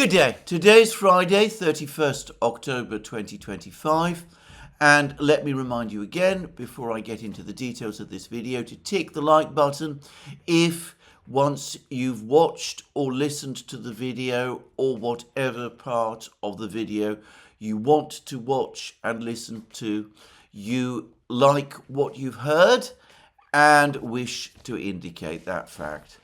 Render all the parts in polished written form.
Good day. Today's Friday, 31st October 2025. And let me remind you again, before I get into the details of this video, to tick the like button if once you've watched or listened to the video or whatever part of the video you want to watch and listen to, you like what you've heard and wish to indicate that fact.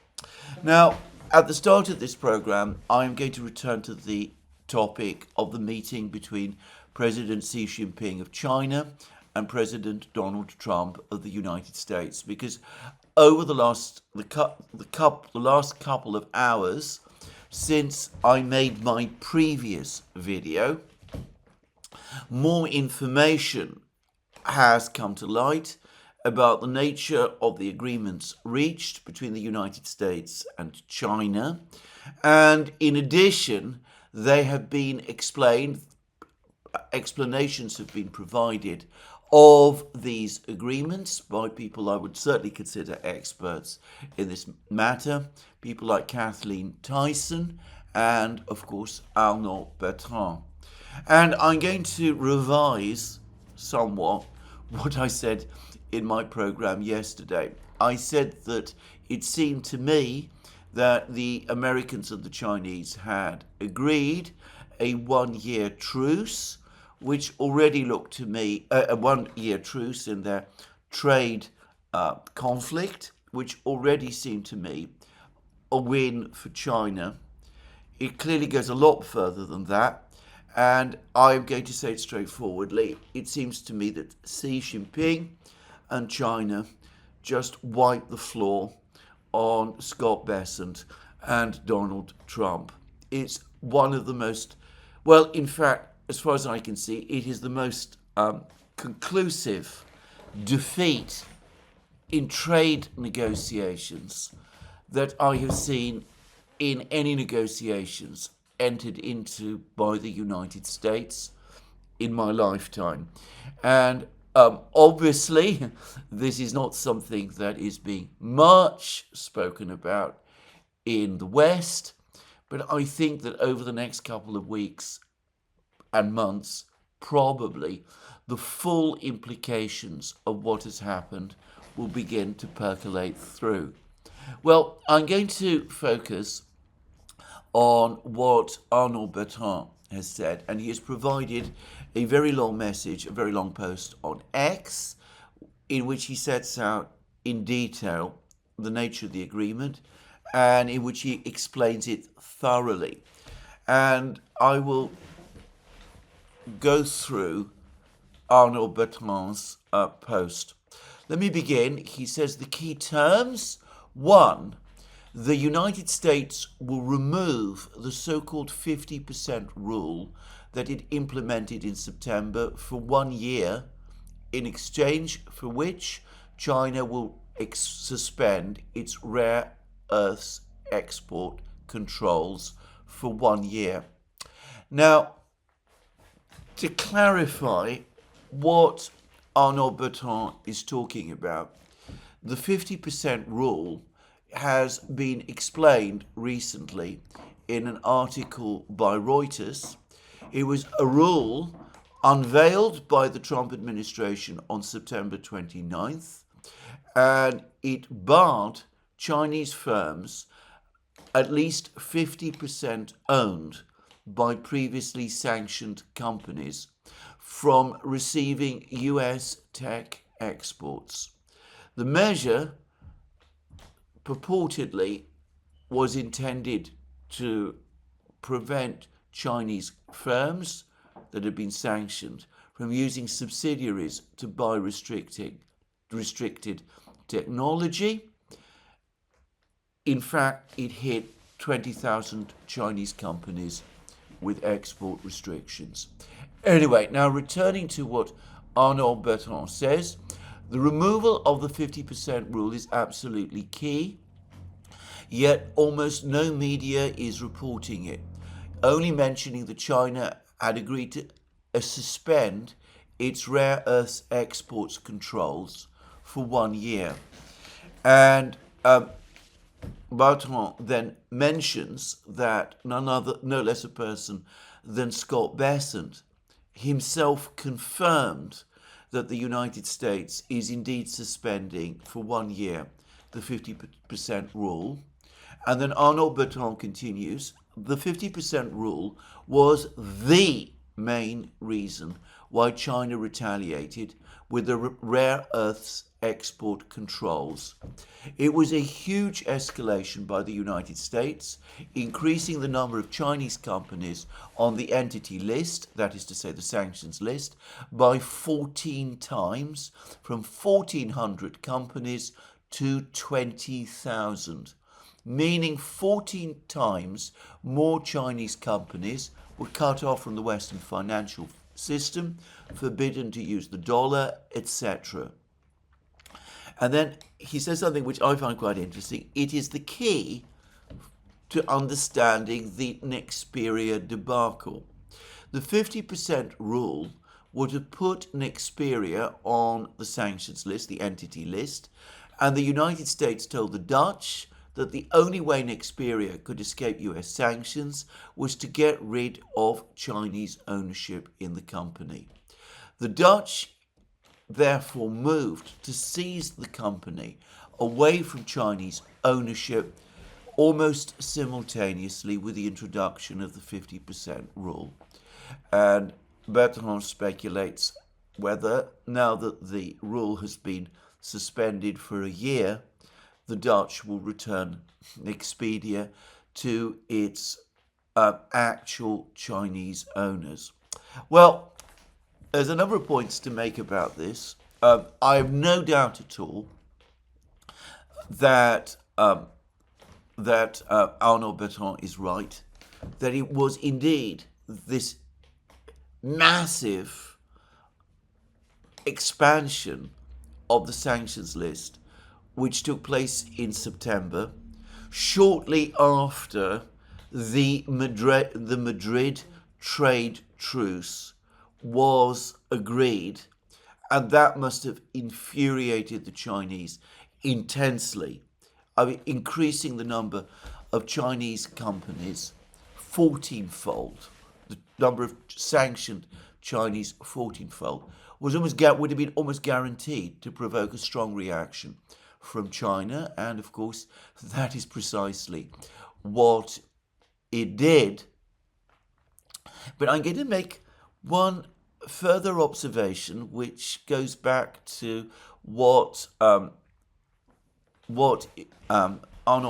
Now, at the start of this program, I am going to return to the topic of the meeting between President Xi Jinping of China and President Donald Trump of the United States, because over the last couple of hours since I made my previous video, more information has come to light about the nature of the agreements reached between the United States and China. And in addition, they have been explained, explanations have been provided of these agreements by people I would certainly consider experts in this matter, people like Kathleen Tyson and, of course, Arnaud Bertrand. And I'm going to revise somewhat what I said in my program yesterday. I said that it seemed to me that the Americans and the Chinese had agreed a one-year truce, which already looked to me, a one-year truce in their trade conflict, which already seemed to me a win for China. It clearly goes a lot further than that. And I'm going to say it straightforwardly. It seems to me that Xi Jinping and China just wiped the floor on Scott Bessent and Donald Trump. It's one of the most, well, in fact, as far as I can see, it is the most conclusive defeat in trade negotiations that I have seen in any negotiations entered into by the United States in my lifetime. And obviously, this is not something that is being much spoken about in the West, but I think that over the next couple of weeks and months, probably the full implications of what has happened will begin to percolate through. Well, I'm going to focus on what Arnaud Bertrand has said, and he has provided a very long message, a very long post on X, in which he sets out in detail the nature of the agreement and in which he explains it thoroughly. And I will go through Arnaud Bertrand's post. Let me begin. He says the key terms: 1, the United States will remove the so-called 50% rule that it implemented in September for 1 year, in exchange for which China will suspend its rare earths export controls for 1 year. Now, to clarify what Arnaud Bertrand is talking about, the 50% rule has been explained recently in an article by Reuters. It was a rule unveiled by the Trump administration on September 29th, and it barred Chinese firms, at least 50% owned by previously sanctioned companies, from receiving US tech exports. The measure purportedly was intended to prevent Chinese firms that had been sanctioned from using subsidiaries to buy restricted technology. In fact, it hit 20,000 Chinese companies with export restrictions. Anyway, now returning to what Arnaud Bertrand says, the removal of the 50% rule is absolutely key, yet almost no media is reporting it, only mentioning that China had agreed to suspend its rare earths exports controls for 1 year. And Bertrand then mentions that no less a person than Scott Bessent himself confirmed that the United States is indeed suspending for 1 year the 50% rule. And then Arnaud Bertrand continues, the 50% rule was the main reason why China retaliated with the rare earths export controls. It was a huge escalation by the United States, increasing the number of Chinese companies on the entity list, that is to say the sanctions list, by 14 times, from 1,400 companies to 20,000. Meaning 14 times more Chinese companies were cut off from the Western financial system, forbidden to use the dollar, etc. And then he says something which I find quite interesting. It is the key to understanding the Nexperia debacle. The 50% rule would have put Nexperia on the sanctions list, the entity list, and the United States told the Dutch that the only way Nexperia could escape US sanctions was to get rid of Chinese ownership in the company. The Dutch therefore moved to seize the company away from Chinese ownership almost simultaneously with the introduction of the 50% rule. And Bertrand speculates whether, now that the rule has been suspended for a year, the Dutch will return Nexperia to its actual Chinese owners. Well, there's a number of points to make about this. I have no doubt at all that Arnaud Bertrand is right, that it was indeed this massive expansion of the sanctions list which took place in September, shortly after the Madrid trade truce was agreed, and that must have infuriated the Chinese intensely. I mean, increasing the number of Chinese companies 14-fold, the number of sanctioned Chinese 14-fold, would have been almost guaranteed to provoke a strong reaction from China, and of course that is precisely what it did. But I'm going to make one further observation which goes back to what Arnaud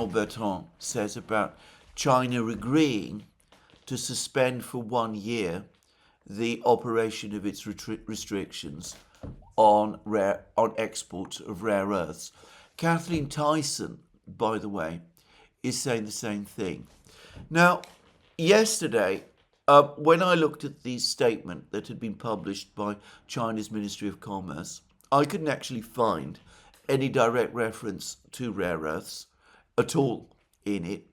Bertrand says about China agreeing to suspend for 1 year the operation of its restrictions on exports of rare earths. Kathleen Tyson, by the way, is saying the same thing. Now, yesterday, when I looked at the statement that had been published by China's Ministry of Commerce, I couldn't actually find any direct reference to rare earths at all in it,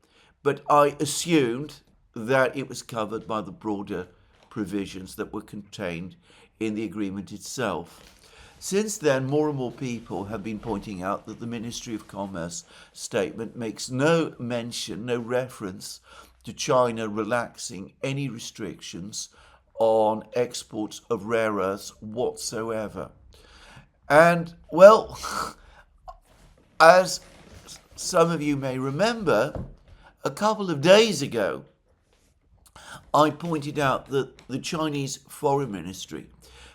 but I assumed that it was covered by the broader provisions that were contained in the agreement itself. Since then, more and more people have been pointing out that the Ministry of Commerce statement makes no mention, no reference to China relaxing any restrictions on exports of rare earths whatsoever. And, well, as some of you may remember, a couple of days ago, I pointed out that the Chinese Foreign Ministry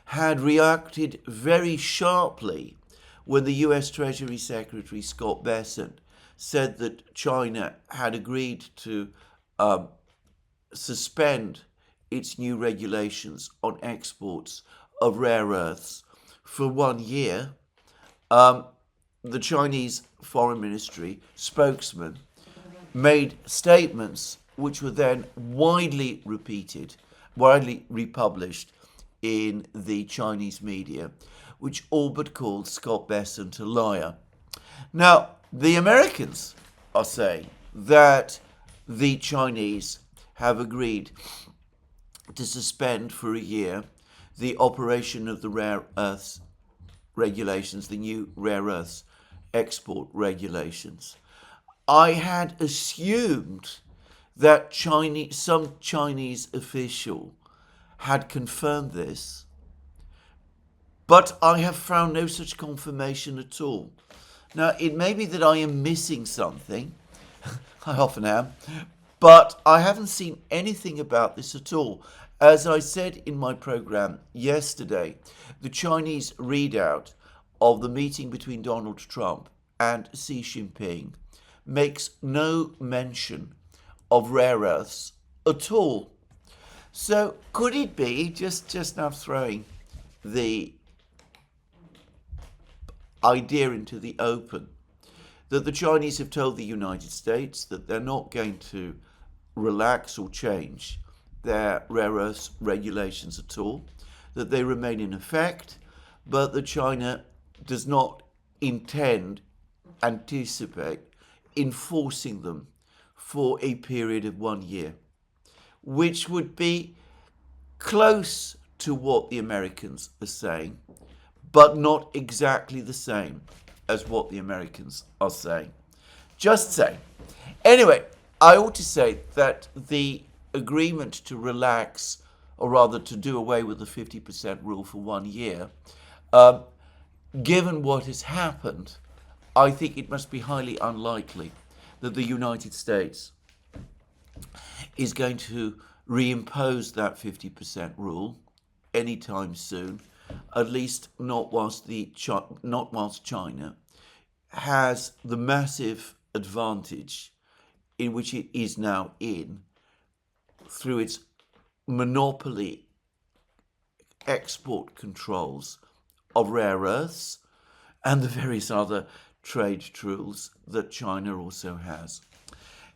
had reacted very sharply when the US Treasury Secretary Scott Bessent said that China had agreed to suspend its new regulations on exports of rare earths for 1 year. The Chinese Foreign Ministry spokesman made statements which were then widely republished in the Chinese media, which all but called Scott Bessent a liar. Now, the Americans are saying that the Chinese have agreed to suspend for a year the operation of the rare earths regulations, the new rare earths export regulations. I had assumed that some Chinese official had confirmed this, but I have found no such confirmation at all. Now, it may be that I am missing something. I often am. But I haven't seen anything about this at all. As I said in my program yesterday, the Chinese readout of the meeting between Donald Trump and Xi Jinping makes no mention of rare earths at all. So could it be, just now throwing the idea into the open, that the Chinese have told the United States that they're not going to relax or change their rare earths regulations at all, that they remain in effect, but that China does not anticipate enforcing them for a period of 1 year, which would be close to what the Americans are saying, but not exactly the same as what the Americans are saying. Just saying. Anyway, I ought to say that the agreement to relax, or rather to do away with the 50% rule for 1 year, given what has happened, I think it must be highly unlikely that the United States is going to reimpose that 50% rule anytime soon, at least not whilst China has the massive advantage in which it is now in through its monopoly export controls of rare earths and the various other trade rules that China also has.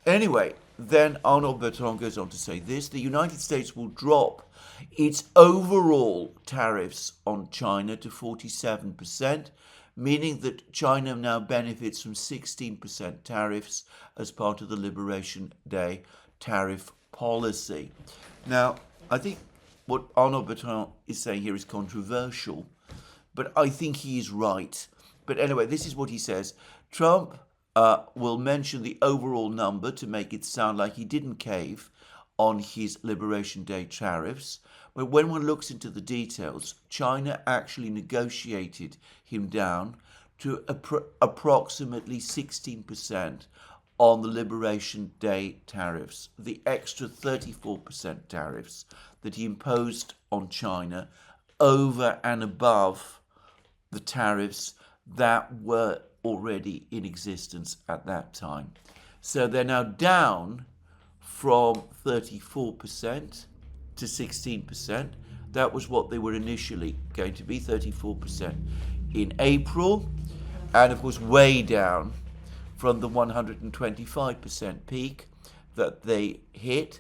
Anyway, then Arnaud Bertrand goes on to say this: the United States will drop its overall tariffs on China to 47%, meaning that China now benefits from 16% tariffs as part of the Liberation Day tariff policy. Now, I think what Arnaud Bertrand is saying here is controversial, but I think he is right. But anyway, this is what he says. Trump will mention the overall number to make it sound like he didn't cave on his Liberation Day tariffs. But when one looks into the details, China actually negotiated him down to approximately 16% on the Liberation Day tariffs, the extra 34% tariffs that he imposed on China over and above the tariffs that were already in existence at that time. So they're now down from 34% to 16%. That was what they were initially going to be, 34% in April, and of course way down from the 125% peak that they hit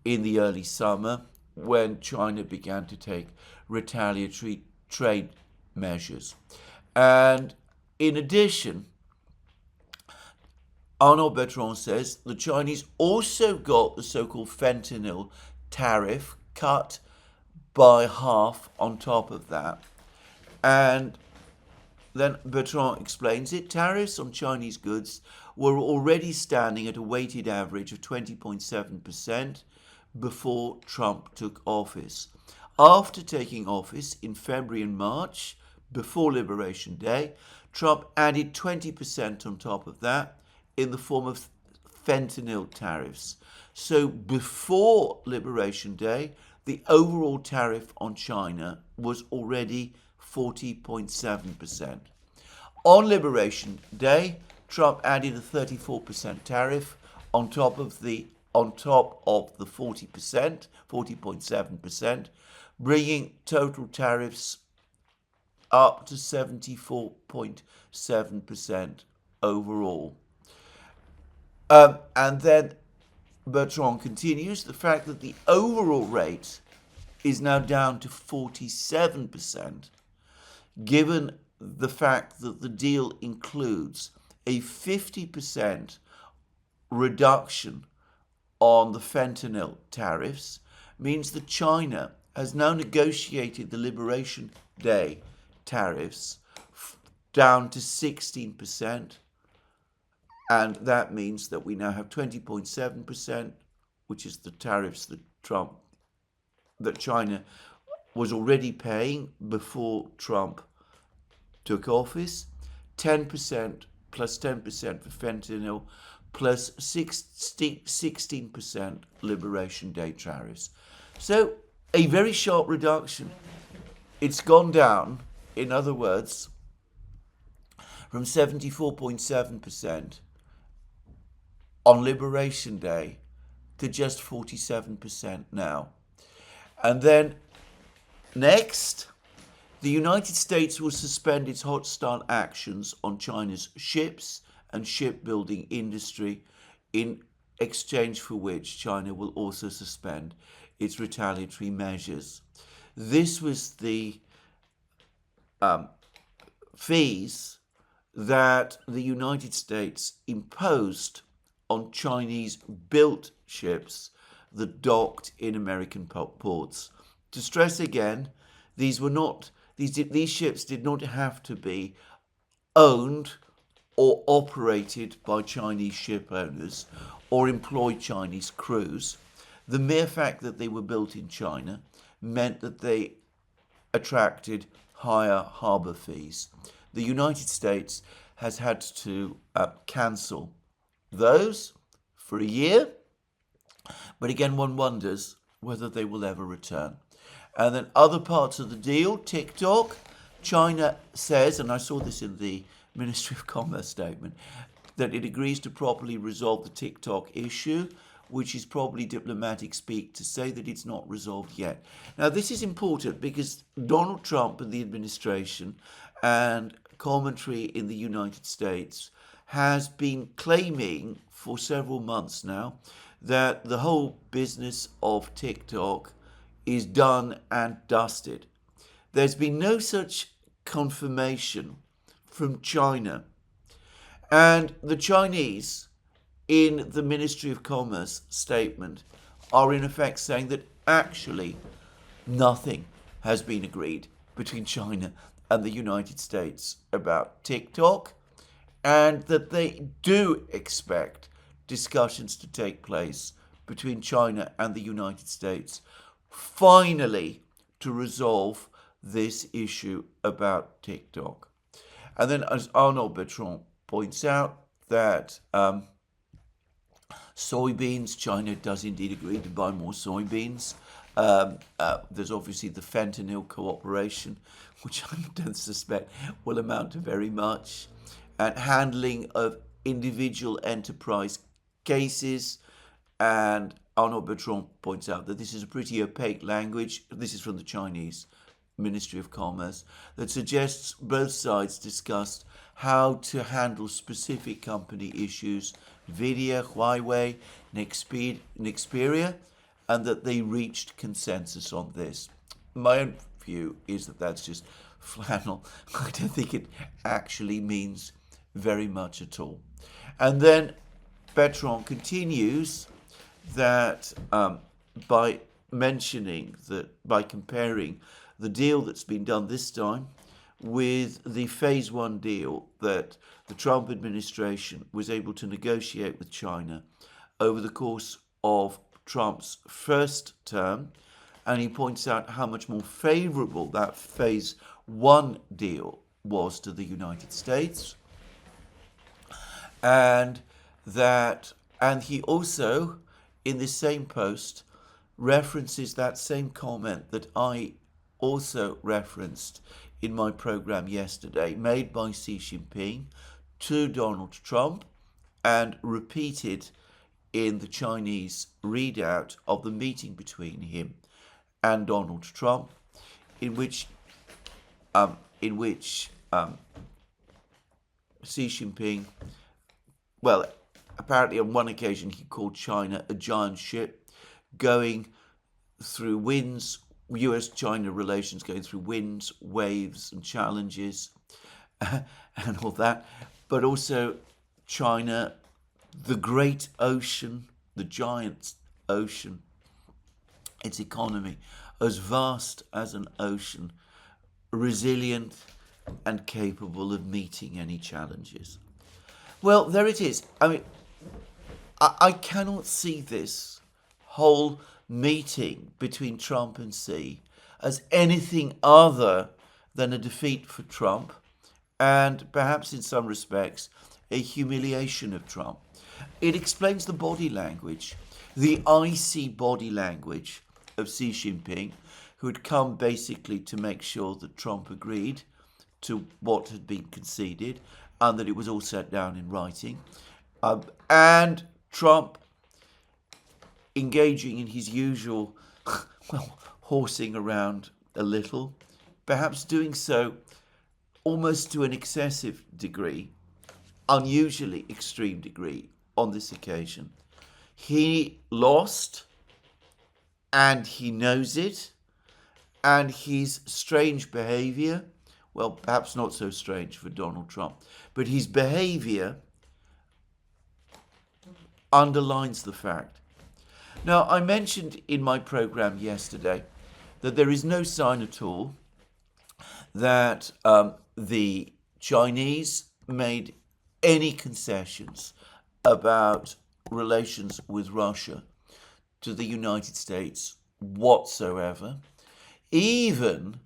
in the early summer when China began to take retaliatory trade measures. And in addition, Arnaud Bertrand says the Chinese also got the so-called fentanyl tariff cut by half on top of that. And then Bertrand explains it. Tariffs on Chinese goods were already standing at a weighted average of 20.7% before Trump took office. After taking office in February and March, before Liberation Day, Trump added 20% on top of that in the form of fentanyl tariffs. So before Liberation Day, the overall tariff on China was already 40.7%. On Liberation Day, Trump added a 34% tariff on top of the 40%, 40.7%, bringing total tariffs up to 74.7% overall. And then Bertrand continues, the fact that the overall rate is now down to 47%, given the fact that the deal includes a 50% reduction on the fentanyl tariffs, means that China has now negotiated the Liberation Day tariffs down to 16%, And that means that we now have 20.7%, which is the tariffs that China was already paying before Trump took office, 10% plus 10% for fentanyl, plus 16% Liberation Day tariffs. So a very sharp reduction. It's gone down, in other words, from 74.7% on Liberation Day to just 47% now. And then next, the United States will suspend its hostile actions on China's ships and shipbuilding industry, in exchange for which China will also suspend its retaliatory measures. This was the fees that the United States imposed on Chinese-built ships that docked in American ports. To stress again, these ships did not have to be owned or operated by Chinese ship owners or employ Chinese crews. The mere fact that they were built in China meant that they attracted higher harbour fees. The United States has had to cancel those for a year, but again, one wonders whether they will ever return. And then other parts of the deal, TikTok, China says, and I saw this in the Ministry of Commerce statement, that it agrees to properly resolve the TikTok issue, which is probably diplomatic speak to say that it's not resolved yet. Now, this is important because Donald Trump and the administration and commentary in the United States has been claiming for several months now that the whole business of TikTok is done and dusted. There's been no such confirmation from China. And the Chinese, in the Ministry of Commerce statement, are in effect saying that actually nothing has been agreed between China and the United States about TikTok, and that they do expect discussions to take place between China and the United States, finally to resolve this issue about TikTok. And then, as Arnaud Bertrand points out, that soybeans, China does indeed agree to buy more soybeans. There's obviously the fentanyl cooperation, which I don't suspect will amount to very much, and handling of individual enterprise cases. And Arnaud Bertrand points out that this is a pretty opaque language. This is from the Chinese Ministry of Commerce, that suggests both sides discussed how to handle specific company issues, Nvidia, Huawei, Nexperia, and that they reached consensus on this. My own view is that that's just flannel. I don't think it actually means very much at all. And then Bertrand continues that by mentioning that, by comparing the deal that's been done this time with the phase one deal that the Trump administration was able to negotiate with China over the course of Trump's first term, and he points out how much more favorable that phase one deal was to the United States, and he also, in this same post, references that same comment that I also referenced in my program yesterday, made by Xi Jinping to Donald Trump and repeated in the Chinese readout of the meeting between him and Donald Trump, in which Xi Jinping, well, apparently on one occasion he called China a giant ship going through winds, US-China relations going through winds, waves and challenges and all that, but also China, the great ocean, the giant ocean, its economy as vast as an ocean, resilient and capable of meeting any challenges. Well, there it is. I mean, I cannot see this whole meeting between Trump and Xi as anything other than a defeat for Trump and perhaps in some respects a humiliation of Trump. It explains the body language, the icy body language of Xi Jinping, who had come basically to make sure that Trump agreed to what had been conceded and that it was all set down in writing. And Trump engaging in his usual, well, horsing around a little, perhaps doing so almost to an excessive degree, unusually extreme degree on this occasion. He lost, and he knows it, and his strange behavior, well, perhaps not so strange for Donald Trump, but his behavior underlines the fact. Now, I mentioned in my program yesterday that there is no sign at all that the Chinese made any concessions about relations with Russia to the United States whatsoever. Even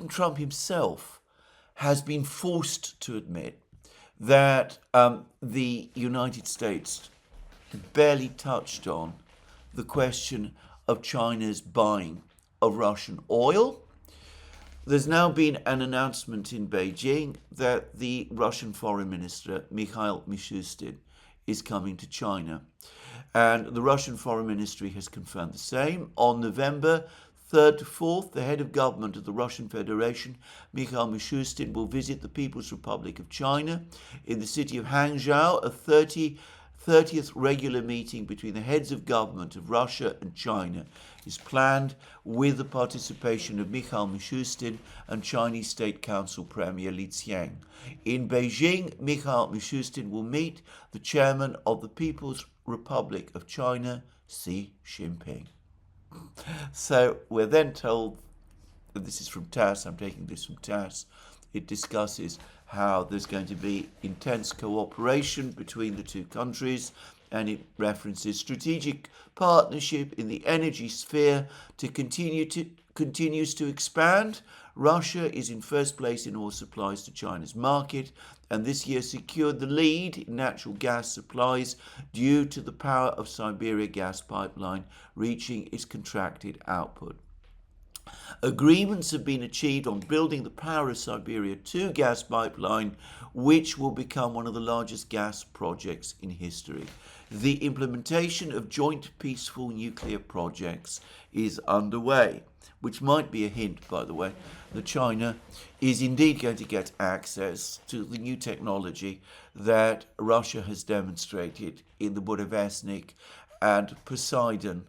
Trump himself has been forced to admit that the United States barely touched on the question of China's buying of Russian oil. There's now been an announcement in Beijing that the Russian Foreign Minister, Mikhail Mishustin, is coming to China. And the Russian Foreign Ministry has confirmed the same. On November 3rd to 4th, the head of government of the Russian Federation, Mikhail Mishustin, will visit the People's Republic of China in the city of Hangzhou. A 30th regular meeting between the heads of government of Russia and China is planned with the participation of Mikhail Mishustin and Chinese State Council Premier Li Qiang. In Beijing, Mikhail Mishustin will meet the chairman of the People's Republic of China, Xi Jinping. So we're then told, and this is from TASS, I'm taking this from TASS, it discusses how there's going to be intense cooperation between the two countries, and it references strategic partnership in the energy sphere continues to expand. Russia is in first place in oil supplies to China's market, and this year secured the lead in natural gas supplies due to the power of Siberia gas pipeline reaching its contracted output. Agreements have been achieved on building the Power of Siberia 2 gas pipeline, which will become one of the largest gas projects in history. The implementation of joint peaceful nuclear projects is underway, which might be a hint, by the way, that China is indeed going to get access to the new technology that Russia has demonstrated in the Burevestnik and Poseidon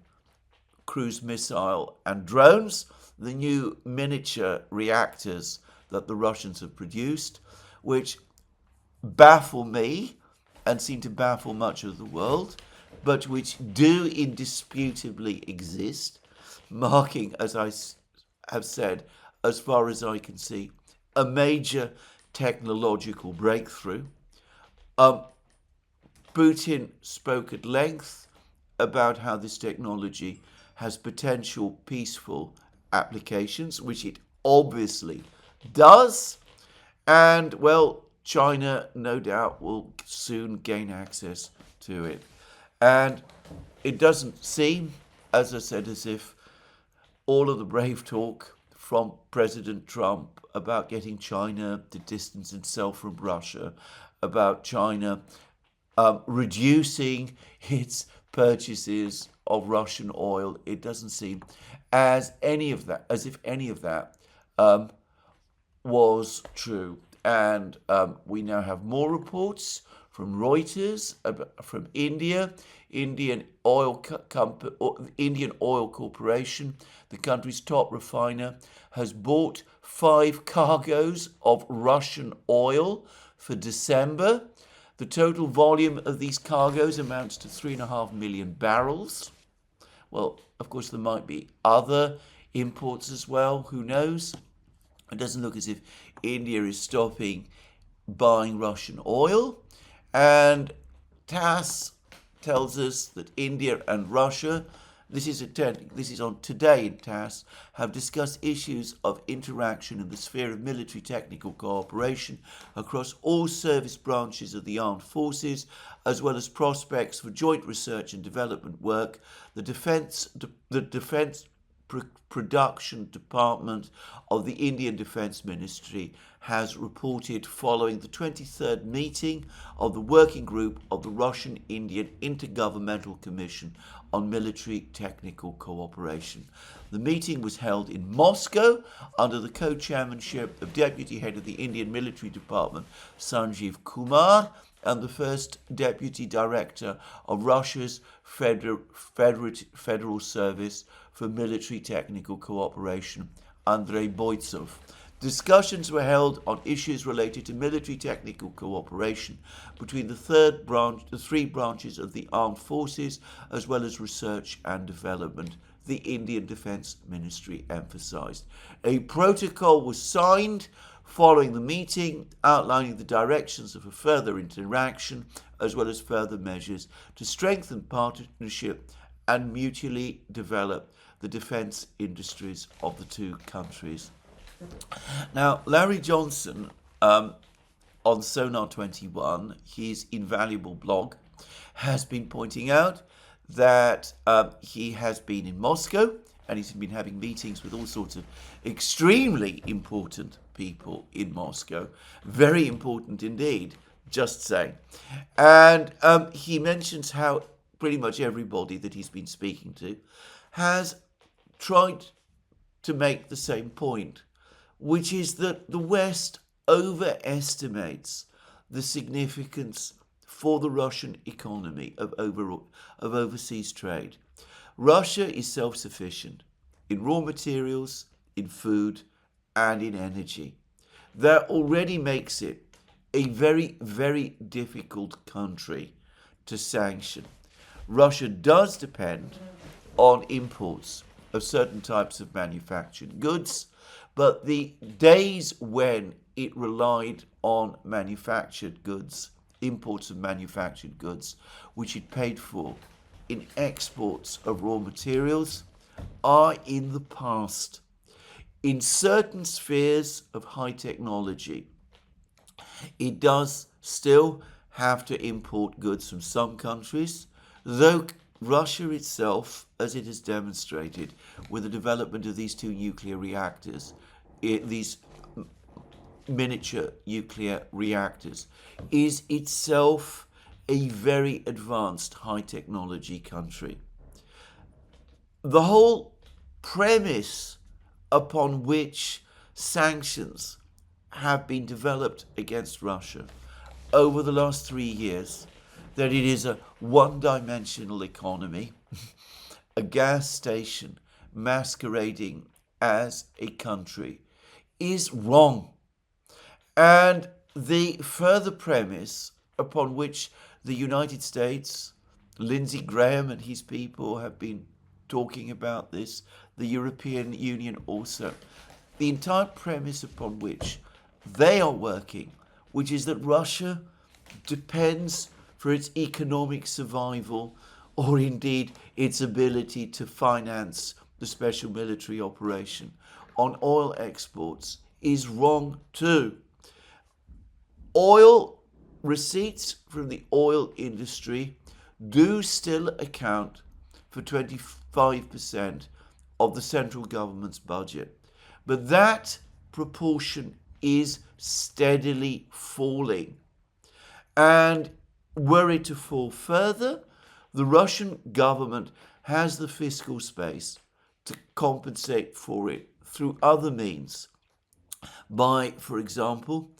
cruise missile and drones, the new miniature reactors that the Russians have produced, which baffle me and seem to baffle much of the world, but which do indisputably exist, marking, as I have said, as far as I can see, a major technological breakthrough. Putin spoke at length about how this technology has potential peaceful applications, which it obviously does. And, well, China, no doubt, will soon gain access to it. And it doesn't seem, as I said, as if all of the brave talk from President Trump about getting China to distance itself from Russia, about China reducing its purchases of Russian oil, it doesn't seem as if any of that was true. And we now have more reports from Reuters, from India, Indian Oil Corporation, the country's top refiner, has bought 5 cargoes of Russian oil for December. The total volume of these cargoes amounts to 3.5 million barrels. Well, of course, there might be other imports as well, who knows? It doesn't look as if India is stopping buying Russian oil. And TASS tells us that India and Russia, this is on today in TASS, have discussed issues of interaction in the sphere of military technical cooperation across all service branches of the armed forces, as well as prospects for joint research and development work. The Defence Production Department of the Indian Defence Ministry has reported following the 23rd meeting of the Working Group of the Russian-Indian Intergovernmental Commission on Military Technical Cooperation. The meeting was held in Moscow under the co-chairmanship of Deputy Head of the Indian Military Department, Sanjeev Kumar, and the first Deputy Director of Russia's Federal Service for Military Technical Cooperation, Andrei Boytsov. Discussions were held on issues related to military technical cooperation between the three branches of the armed forces, as well as research and development, the Indian Defence Ministry emphasised. A protocol was signed following the meeting, outlining the directions of a further interaction, as well as further measures to strengthen partnership and mutually develop the defence industries of the two countries. Now, Larry Johnson, on Sonar 21, his invaluable blog, has been pointing out that he has been in Moscow and he's been having meetings with all sorts of extremely important people in Moscow. Very important indeed, just saying. And he mentions how pretty much everybody that he's been speaking to has tried to make the same point, which is that the West overestimates the significance for the Russian economy of overseas trade. Russia is self-sufficient in raw materials, in food, and in energy. That already makes it a very, very difficult country to sanction. Russia does depend on imports of certain types of manufactured goods, but the days when it relied on manufactured goods, imports of manufactured goods, which it paid for in exports of raw materials, are in the past. In certain spheres of high technology, it does still have to import goods from some countries, though Russia itself, as it has demonstrated with the development of these two nuclear reactors, these miniature nuclear reactors, is itself a very advanced high technology country. The whole premise upon which sanctions have been developed against Russia over the last 3 years, that it is a one-dimensional economy, a gas station masquerading as a country, is wrong. And the further premise upon which the United States, Lindsey Graham and his people have been talking about this, the European Union also, the entire premise upon which they are working, which is that Russia depends for its economic survival, or indeed its ability to finance the special military operation on oil exports, is wrong too. Oil receipts from the oil industry do still account for 25% of the central government's budget, but that proportion is steadily falling. And were it to fall further, the Russian government has the fiscal space to compensate for it through other means, by, for example,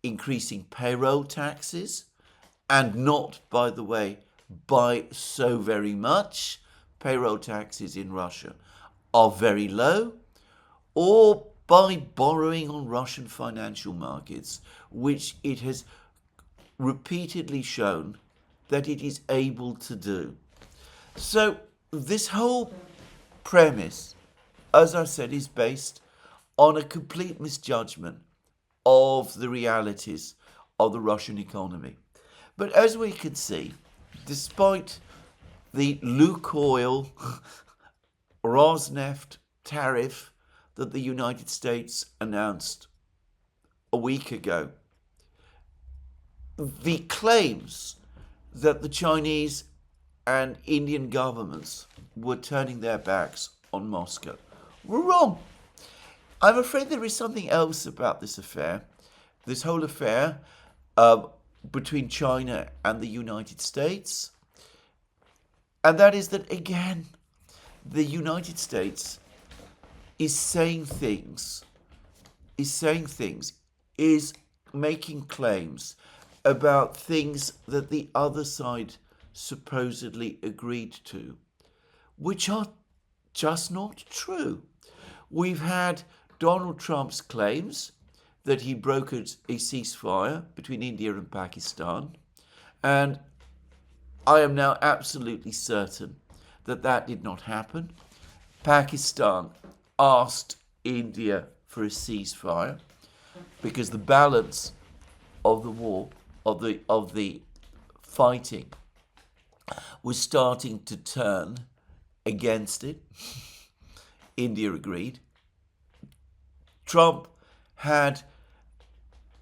increasing payroll taxes, and not, by the way, by so very much. Payroll taxes in Russia are very low, or by borrowing on Russian financial markets, which it has repeatedly shown that it is able to do. So this whole premise, as I said, is based on a complete misjudgment of the realities of the Russian economy. But as we can see, despite the Lukoil Rosneft tariff that the United States announced a week ago, the claims that the Chinese and Indian governments were turning their backs on Moscow were wrong. I'm afraid there is something else about this affair, this whole affair between China and the United States, and that is that, again, the United States is saying things, is making claims about things that the other side supposedly agreed to, which are just not true. We've had Donald Trump's claims that he brokered a ceasefire between India and Pakistan, and I am now absolutely certain that that did not happen. Pakistan asked India for a ceasefire because the balance of the war, of the fighting, was starting to turn against it. India agreed. Trump had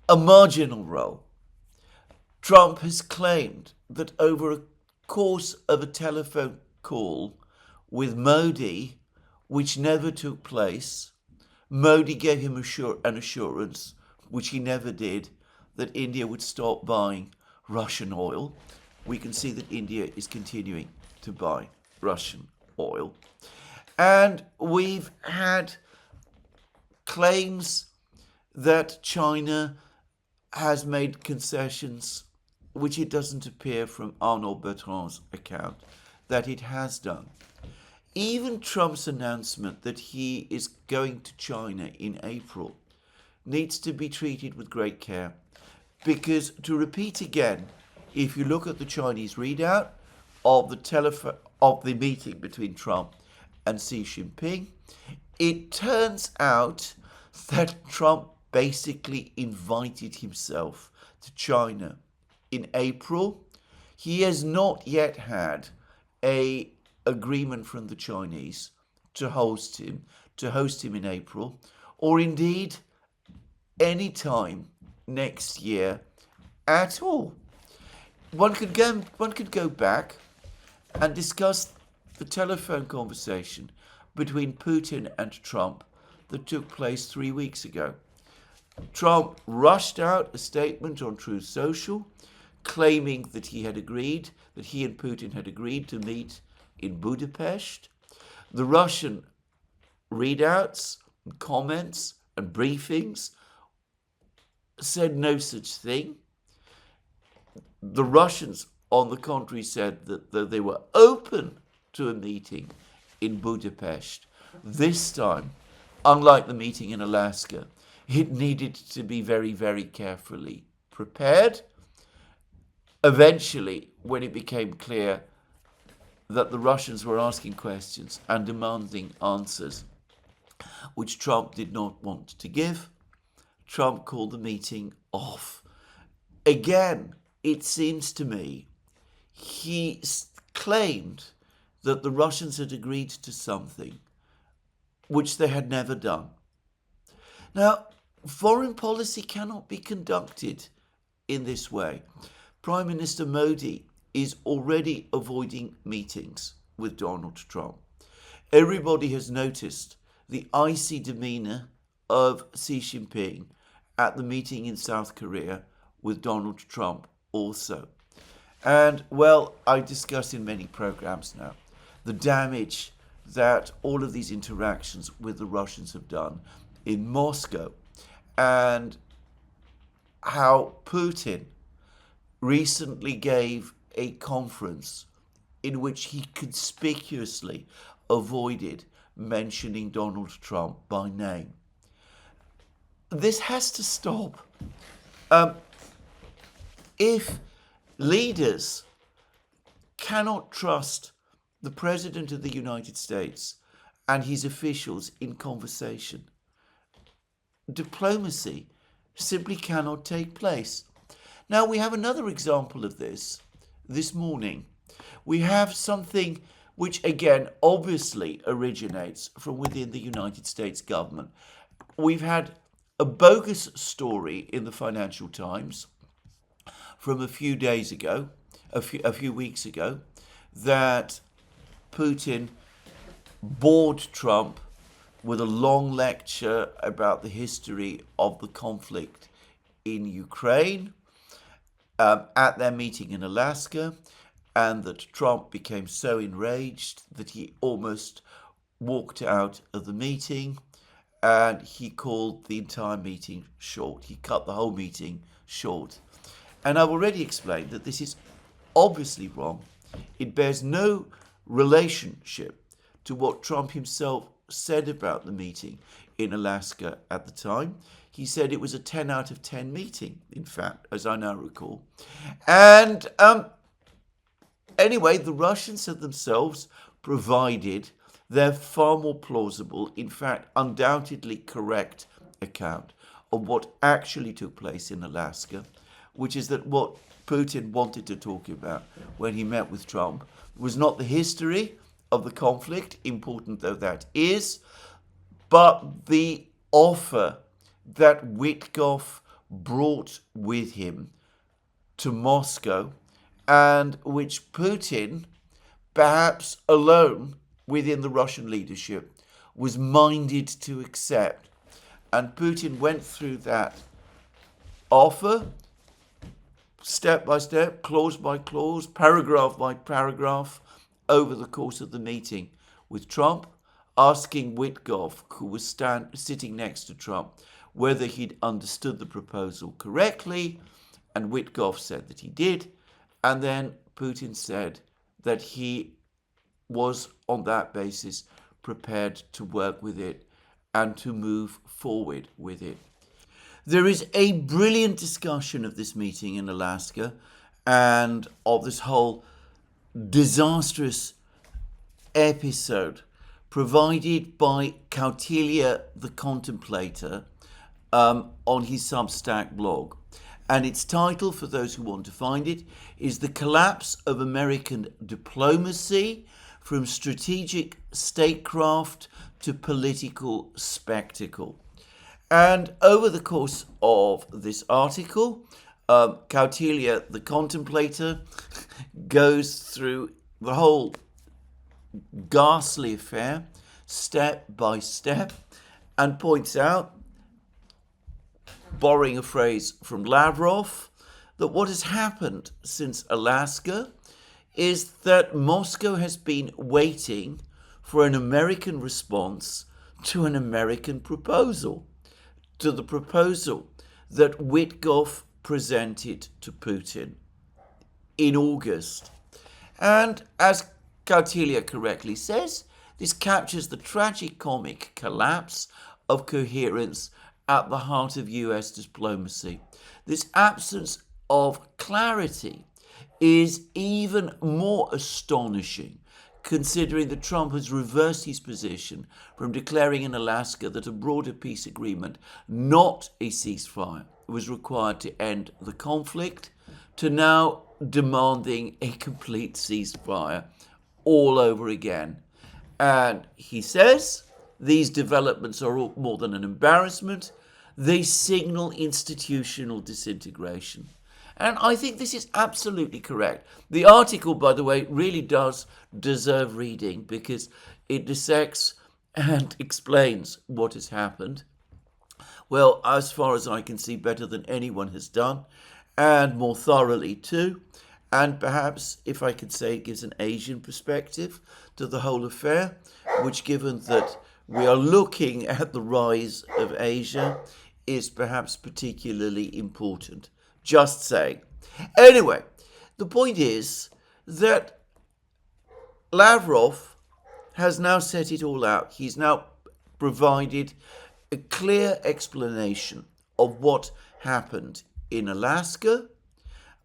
a marginal role. Trump has claimed that over a course of a telephone call with Modi, which never took place, Modi gave him an assurance, which he never did, that India would stop buying Russian oil. We can see that India is continuing to buy Russian oil. And we've had claims that China has made concessions, which it doesn't appear from Arnaud Bertrand's account that it has done. Even Trump's announcement that he is going to China in April needs to be treated with great care, because, to repeat again, if you look at the Chinese readout of the meeting between Trump and Xi Jinping, it turns out that Trump basically invited himself to China in April. He has not yet had an agreement from the Chinese to host him in April, or indeed any time next year at all. One could go back and discuss the telephone conversation between Putin and Trump that took place 3 weeks ago. Trump rushed out a statement on Truth Social claiming that he and Putin had agreed to meet in Budapest. The Russian readouts, comments and briefings said no such thing. The Russians, on the contrary, said that they were open to a meeting in Budapest. This time, unlike the meeting in Alaska, it needed to be very, very carefully prepared. Eventually, when it became clear that the Russians were asking questions and demanding answers, which Trump did not want to give, Trump called the meeting off. Again, it seems to me he claimed that the Russians had agreed to something which they had never done. Now, foreign policy cannot be conducted in this way. Prime Minister Modi is already avoiding meetings with Donald Trump. Everybody has noticed the icy demeanor of Xi Jinping at the meeting in South Korea with Donald Trump also. And, well, I discussed in many programs now the damage that all of these interactions with the Russians have done in Moscow, and how Putin recently gave a conference in which he conspicuously avoided mentioning Donald Trump by name. This has to stop. If leaders cannot trust the President of the United States and his officials in conversation, diplomacy simply cannot take place. Now, we have another example of this morning. We have something which, again, obviously originates from within the United States government. We've had a bogus story in the Financial Times from a few days ago, a few weeks ago, that Putin bored Trump with a long lecture about the history of the conflict in Ukraine at their meeting in Alaska, and that Trump became so enraged that he almost walked out of the meeting, and he called the entire meeting short. He cut the whole meeting short. And I've already explained that this is obviously wrong. It bears no relationship to what Trump himself said about the meeting in Alaska at the time. He said it was a 10 out of 10 meeting, in fact, as I now recall. And anyway, the Russians have themselves provided their far more plausible, in fact, undoubtedly correct account of what actually took place in Alaska, which is that what Putin wanted to talk about when he met with Trump was not the history of the conflict, important though that is, but the offer that Witkoff brought with him to Moscow, and which Putin, perhaps alone within the Russian leadership, was minded to accept. And Putin went through that offer step by step, clause by clause, paragraph by paragraph, over the course of the meeting with Trump, asking Witkoff, who was sitting next to Trump, whether he'd understood the proposal correctly, and Witkoff said that he did, and then Putin said that he was, on that basis, prepared to work with it and to move forward with it. There is a brilliant discussion of this meeting in Alaska and of this whole disastrous episode provided by Kautilya the Contemplator on his Substack blog. And its title, for those who want to find it, is The Collapse of American Diplomacy from Strategic Statecraft to Political Spectacle. And over the course of this article, Kautilya the Contemplator goes through the whole ghastly affair step by step and points out, borrowing a phrase from Lavrov, that what has happened since Alaska is that Moscow has been waiting for an American response to an American proposal, to the proposal that Witkoff presented to Putin in August. And as Kautilya correctly says, this captures the tragicomic collapse of coherence at the heart of US diplomacy. This absence of clarity is even more astonishing, considering that Trump has reversed his position from declaring in Alaska that a broader peace agreement, not a ceasefire, was required to end the conflict, to now demanding a complete ceasefire all over again. And he says these developments are more than an embarrassment. They signal institutional disintegration. And I think this is absolutely correct. The article, by the way, really does deserve reading because it dissects and explains what has happened. Well, as far as I can see, better than anyone has done, and more thoroughly too. And perhaps, if I could say, it gives an Asian perspective to the whole affair, which, given that we are looking at the rise of Asia, is perhaps particularly important. Just saying. Anyway, the point is that Lavrov has now set it all out. He's now provided a clear explanation of what happened in Alaska,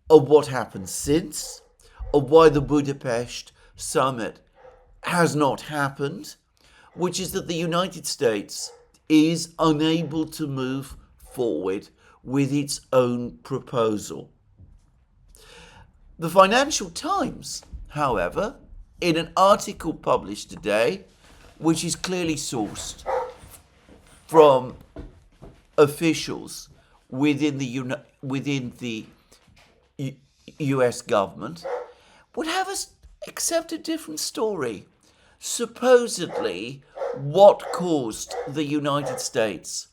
of what happened since, of why the Budapest summit has not happened, which is that the United States is unable to move forward with its own proposal. The Financial Times, however, in an article published today, which is clearly sourced from officials within the U.S. government, would have us accept a different story. Supposedly, what caused the United States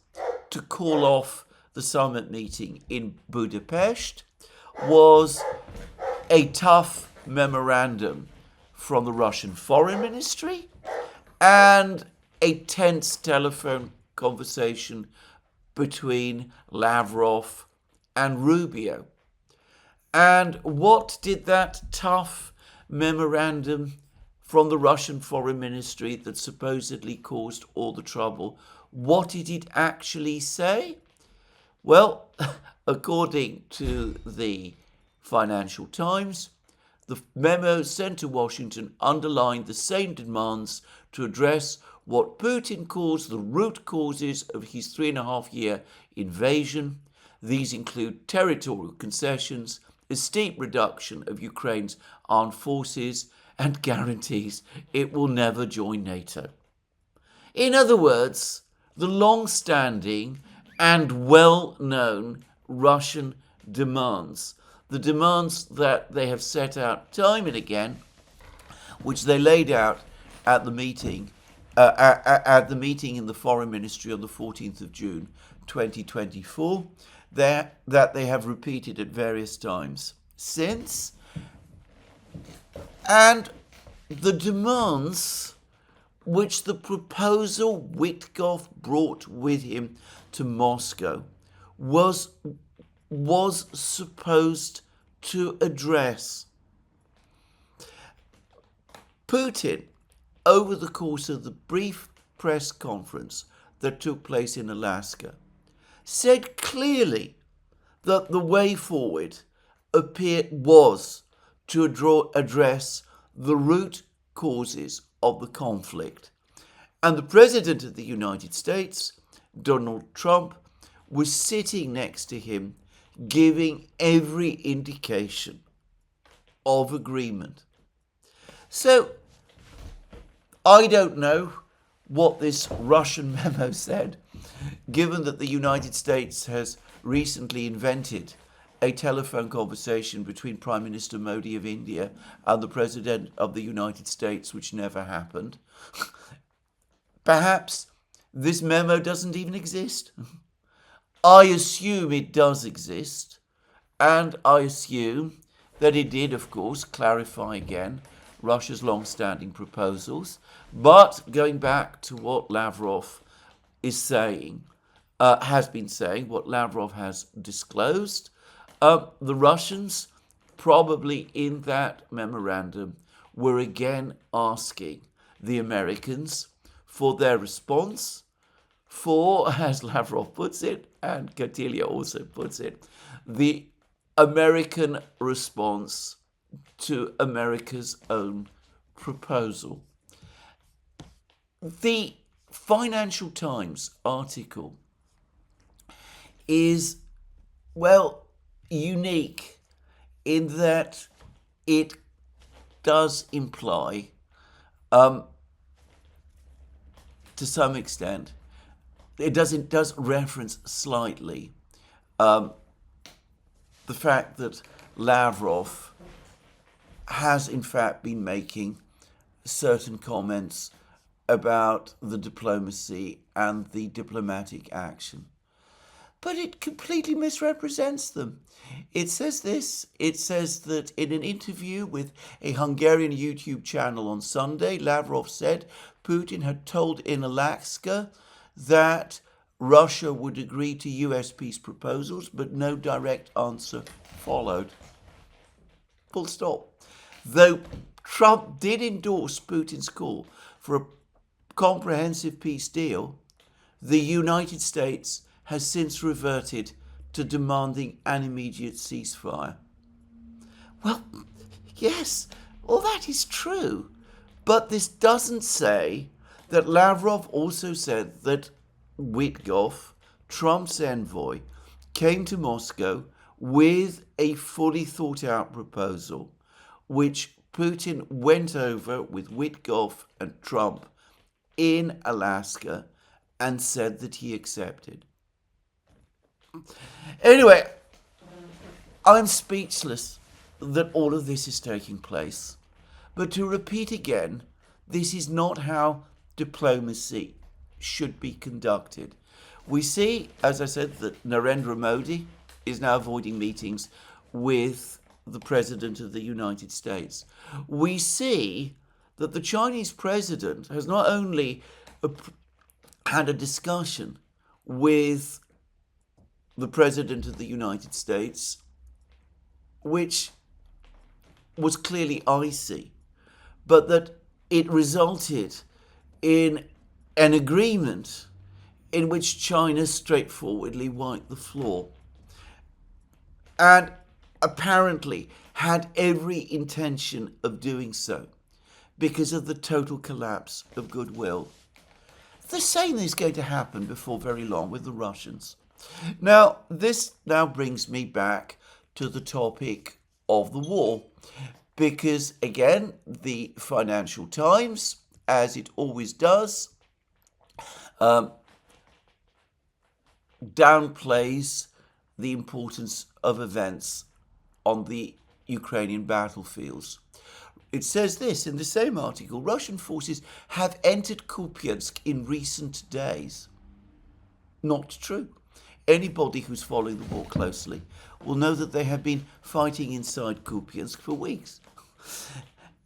to call off the summit meeting in Budapest was a tough memorandum from the Russian Foreign Ministry and a tense telephone conversation between Lavrov and Rubio. And what did that tough memorandum from the Russian Foreign Ministry that supposedly caused all the trouble, what did it actually say? Well, according to the Financial Times, the memo sent to Washington underlined the same demands to address what Putin calls the root causes of his 3.5-year invasion. These include territorial concessions, a steep reduction of Ukraine's armed forces, and guarantees it will never join NATO. In other words, the long-standing and well-known Russian demands, the demands that they have set out time and again, which they laid out at the meeting in the Foreign Ministry on the 14th of June 2024, that they have repeated at various times since. And the demands which the proposal Witkoff brought with him to Moscow was supposed to address. Putin, over the course of the brief press conference that took place in Alaska, said clearly that the way forward was to address the root causes of the conflict. And the President of the United States, Donald Trump, was sitting next to him, giving every indication of agreement. So, I don't know what this Russian memo said, given that the United States has recently invented a telephone conversation between Prime Minister Modi of India and the President of the United States, which never happened. Perhaps this memo doesn't even exist. I assume it does exist, and I assume that it did, of course, clarify again Russia's long-standing proposals. But going back to what Lavrov is saying, has been saying, what Lavrov has disclosed, the Russians, probably in that memorandum, were again asking the Americans for their response, for, as Lavrov puts it, and Katilia also puts it, the American response to America's own proposal. The Financial Times article is, well, unique in that it does imply, to some extent, it does reference slightly the fact that Lavrov has in fact been making certain comments about the diplomacy and the diplomatic action. But it completely misrepresents them. It says this, it says that in an interview with a Hungarian YouTube channel on Sunday, Lavrov said Putin had told in Alaska that Russia would agree to US peace proposals, but no direct answer followed. Full stop. Though Trump did endorse Putin's call for a comprehensive peace deal, the United States has since reverted to demanding an immediate ceasefire. Well, yes, all that is true, but this doesn't say that Lavrov also said that Witkoff, Trump's envoy, came to Moscow with a fully thought out proposal, which Putin went over with Witkoff and Trump in Alaska and said that he accepted. Anyway, I'm speechless that all of this is taking place. But to repeat again, this is not how diplomacy should be conducted. We see, as I said, that Narendra Modi is now avoiding meetings with the President of the United States. We see that the Chinese president has not only had a discussion with the President of the United States, which was clearly icy, but that it resulted in an agreement in which China straightforwardly wiped the floor and apparently had every intention of doing so because of the total collapse of goodwill. The same is going to happen before very long with the Russians. Now, this now brings me back to the topic of the war, because again, the Financial Times, as it always does, downplays the importance of events on the Ukrainian battlefields. It says this in the same article: Russian forces have entered Kupiansk in recent days. Not true. Anybody who's following the war closely will know that they have been fighting inside Kupiansk for weeks.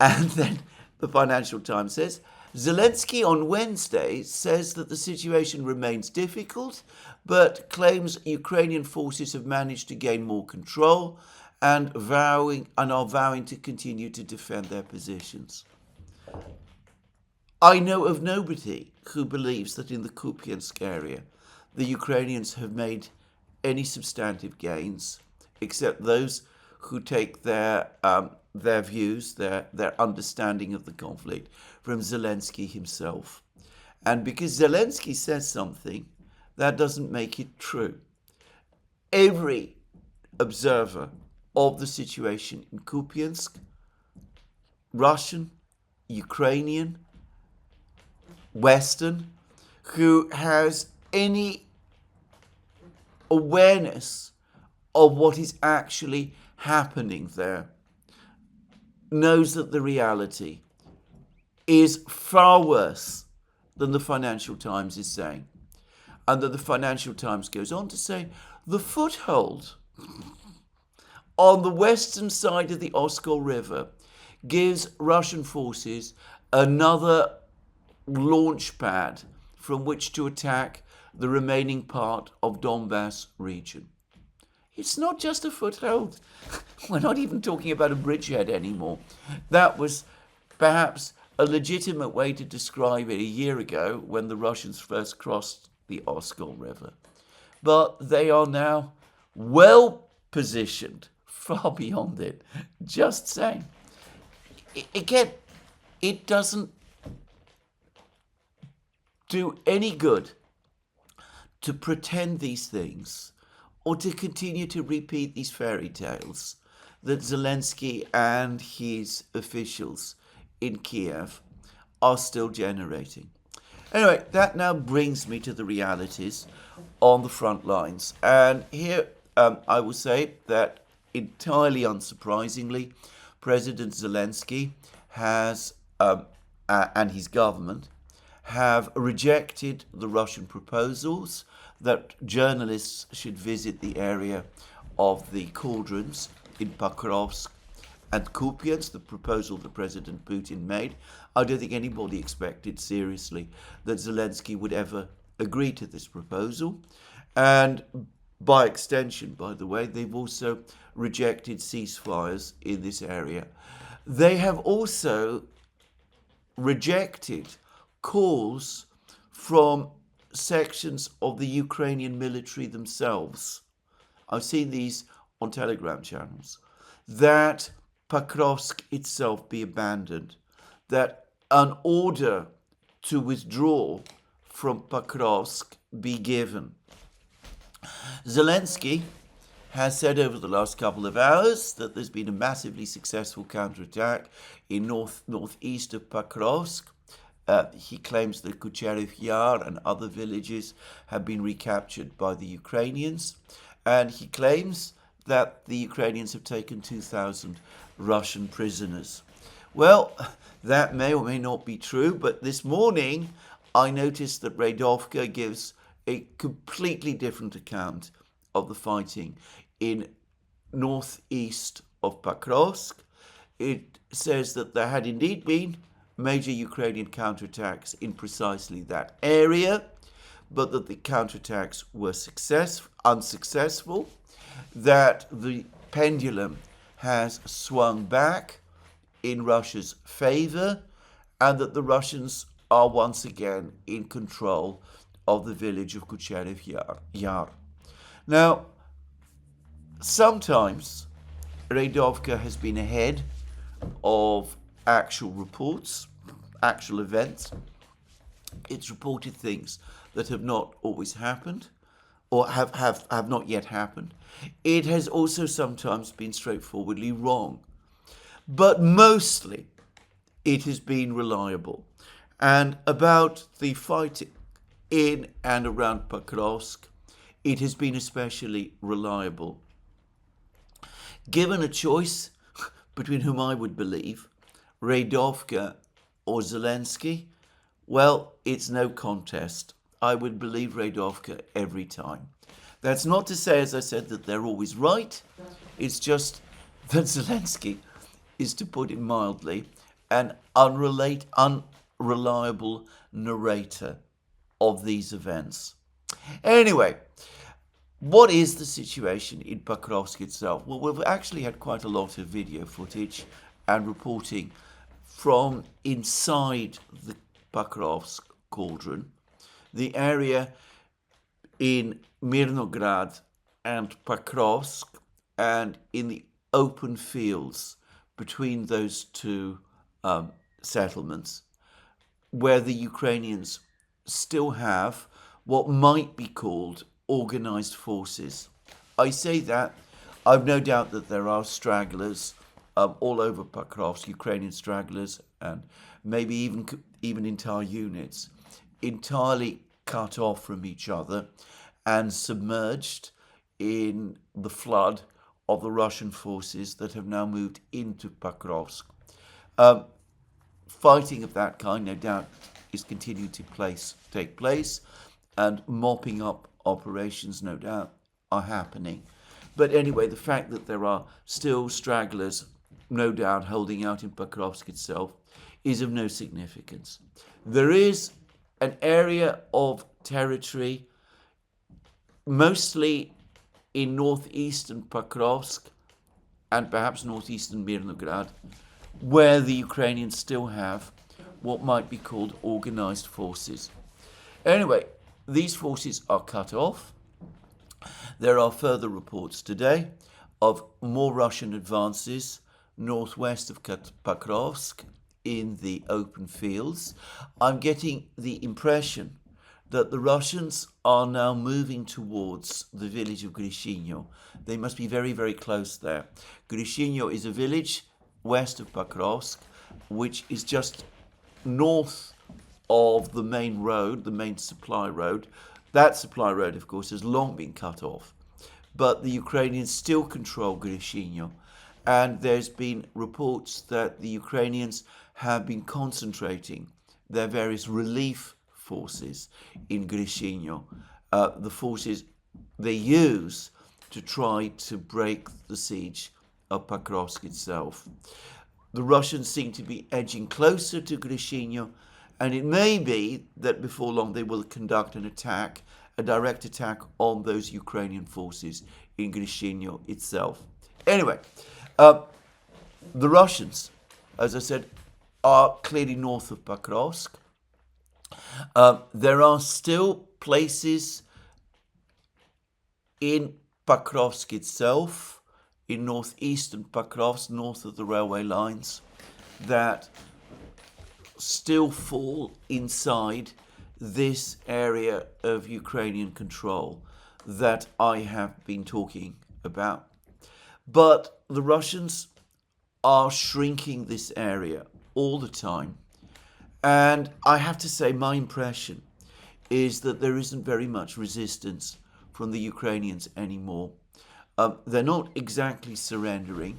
And then the Financial Times says, Zelensky on Wednesday says that the situation remains difficult, but claims Ukrainian forces have managed to gain more control and are vowing to continue to defend their positions. I know of nobody who believes that in the Kupiansk area the Ukrainians have made any substantive gains, except those who take their views, their understanding of the conflict from Zelensky himself. And because Zelensky says something, that doesn't make it true. Every observer of the situation in Kupiansk, Russian, Ukrainian, Western, who has any awareness of what is actually happening there, knows that the reality is far worse than the Financial Times is saying. And that the Financial Times goes on to say the foothold on the western side of the Oskol River gives Russian forces another launch pad from which to attack the remaining part of Donbass region. It's not just a foothold. We're not even talking about a bridgehead anymore. That was perhaps a legitimate way to describe it a year ago when the Russians first crossed the Oskol River. But they are now well positioned, far beyond it. Just saying. Again, it doesn't do any good to pretend these things or to continue to repeat these fairy tales that Zelensky and his officials in Kiev are still generating. Anyway, that now brings me to the realities on the front lines. And here I will say that entirely unsurprisingly, President Zelensky has and his government have rejected the Russian proposals that journalists should visit the area of the cauldrons in Pakrovsk and Kupiansk, the proposal that President Putin made. I don't think anybody expected seriously that Zelensky would ever agree to this proposal. And by extension, by the way, they've also rejected ceasefires in this area. They have also rejected calls from sections of the Ukrainian military themselves. I've seen these on Telegram channels, that Pakrovsk itself be abandoned, that an order to withdraw from Pakrovsk be given. Zelensky has said over the last couple of hours that there's been a massively successful counterattack in northeast of Pakrovsk. He claims that Kucherov Yar and other villages have been recaptured by the Ukrainians, and he claims that the Ukrainians have taken 2,000 Russian prisoners. Well, that may or may not be true, but this morning I noticed that Redovka gives a completely different account of the fighting in northeast of Pakrovsk. It says that there had indeed been major Ukrainian counterattacks in precisely that area, but that the counterattacks were unsuccessful, that the pendulum has swung back in Russia's favor, and that the Russians are once again in control of the village of Kucherov Yar. Now, sometimes Redovka has been ahead of actual reports, actual events. It's reported things that have not always happened or have not yet happened. It has also sometimes been straightforwardly wrong. But mostly it has been reliable. And about the fighting in and around Pakrovsk, it has been especially reliable. Given a choice between whom I would believe, Redovka or Zelensky, well, it's no contest. I would believe Redovka every time. That's not to say, as I said, that they're always right. It's just that Zelensky is, to put it mildly, an unreliable narrator of these events. Anyway, what is the situation in Pakrovsk itself? Well, we've actually had quite a lot of video footage and reporting from inside the Pakrovsk cauldron, the area in Mirnograd and Pakrovsk, and in the open fields between those two settlements, where the Ukrainians still have what might be called organized forces. I say that, I've no doubt that there are stragglers all over Pakrovsk, Ukrainian stragglers, and maybe even entire units, entirely cut off from each other and submerged in the flood of the Russian forces that have now moved into Pakrovsk. Fighting of that kind, no doubt, is continuing to take place, and mopping up operations, no doubt, are happening. But anyway, the fact that there are still stragglers, no doubt, holding out in Pakrovsk itself is of no significance. There is an area of territory, mostly in northeastern Pakrovsk and perhaps northeastern Mirnograd, where the Ukrainians still have what might be called organized forces. Anyway, these forces are cut off. There are further reports today of more Russian advances northwest of Pakrovsk in the open fields. I'm getting the impression that the Russians are now moving towards the village of Grishinyo. They must be very, very close there. Grishinyo is a village west of Pakrovsk, which is just north of the main road, the main supply road. That supply road, of course, has long been cut off. But the Ukrainians still control Grishinyo. And there's been reports that the Ukrainians have been concentrating their various relief forces in Grishinyo, the forces they use to try to break the siege of Pakrovsk itself. The Russians seem to be edging closer to Grishinyo, and it may be that before long they will conduct an attack, a direct attack on those Ukrainian forces in Grishinyo itself. Anyway, the Russians, as I said, are clearly north of Pakrovsk. There are still places in Pakrovsk itself, in northeastern Pakrovsk, north of the railway lines, that still fall inside this area of Ukrainian control that I have been talking about. But the Russians are shrinking this area all the time. And I have to say, my impression is that there isn't very much resistance from the Ukrainians anymore. They're not exactly surrendering.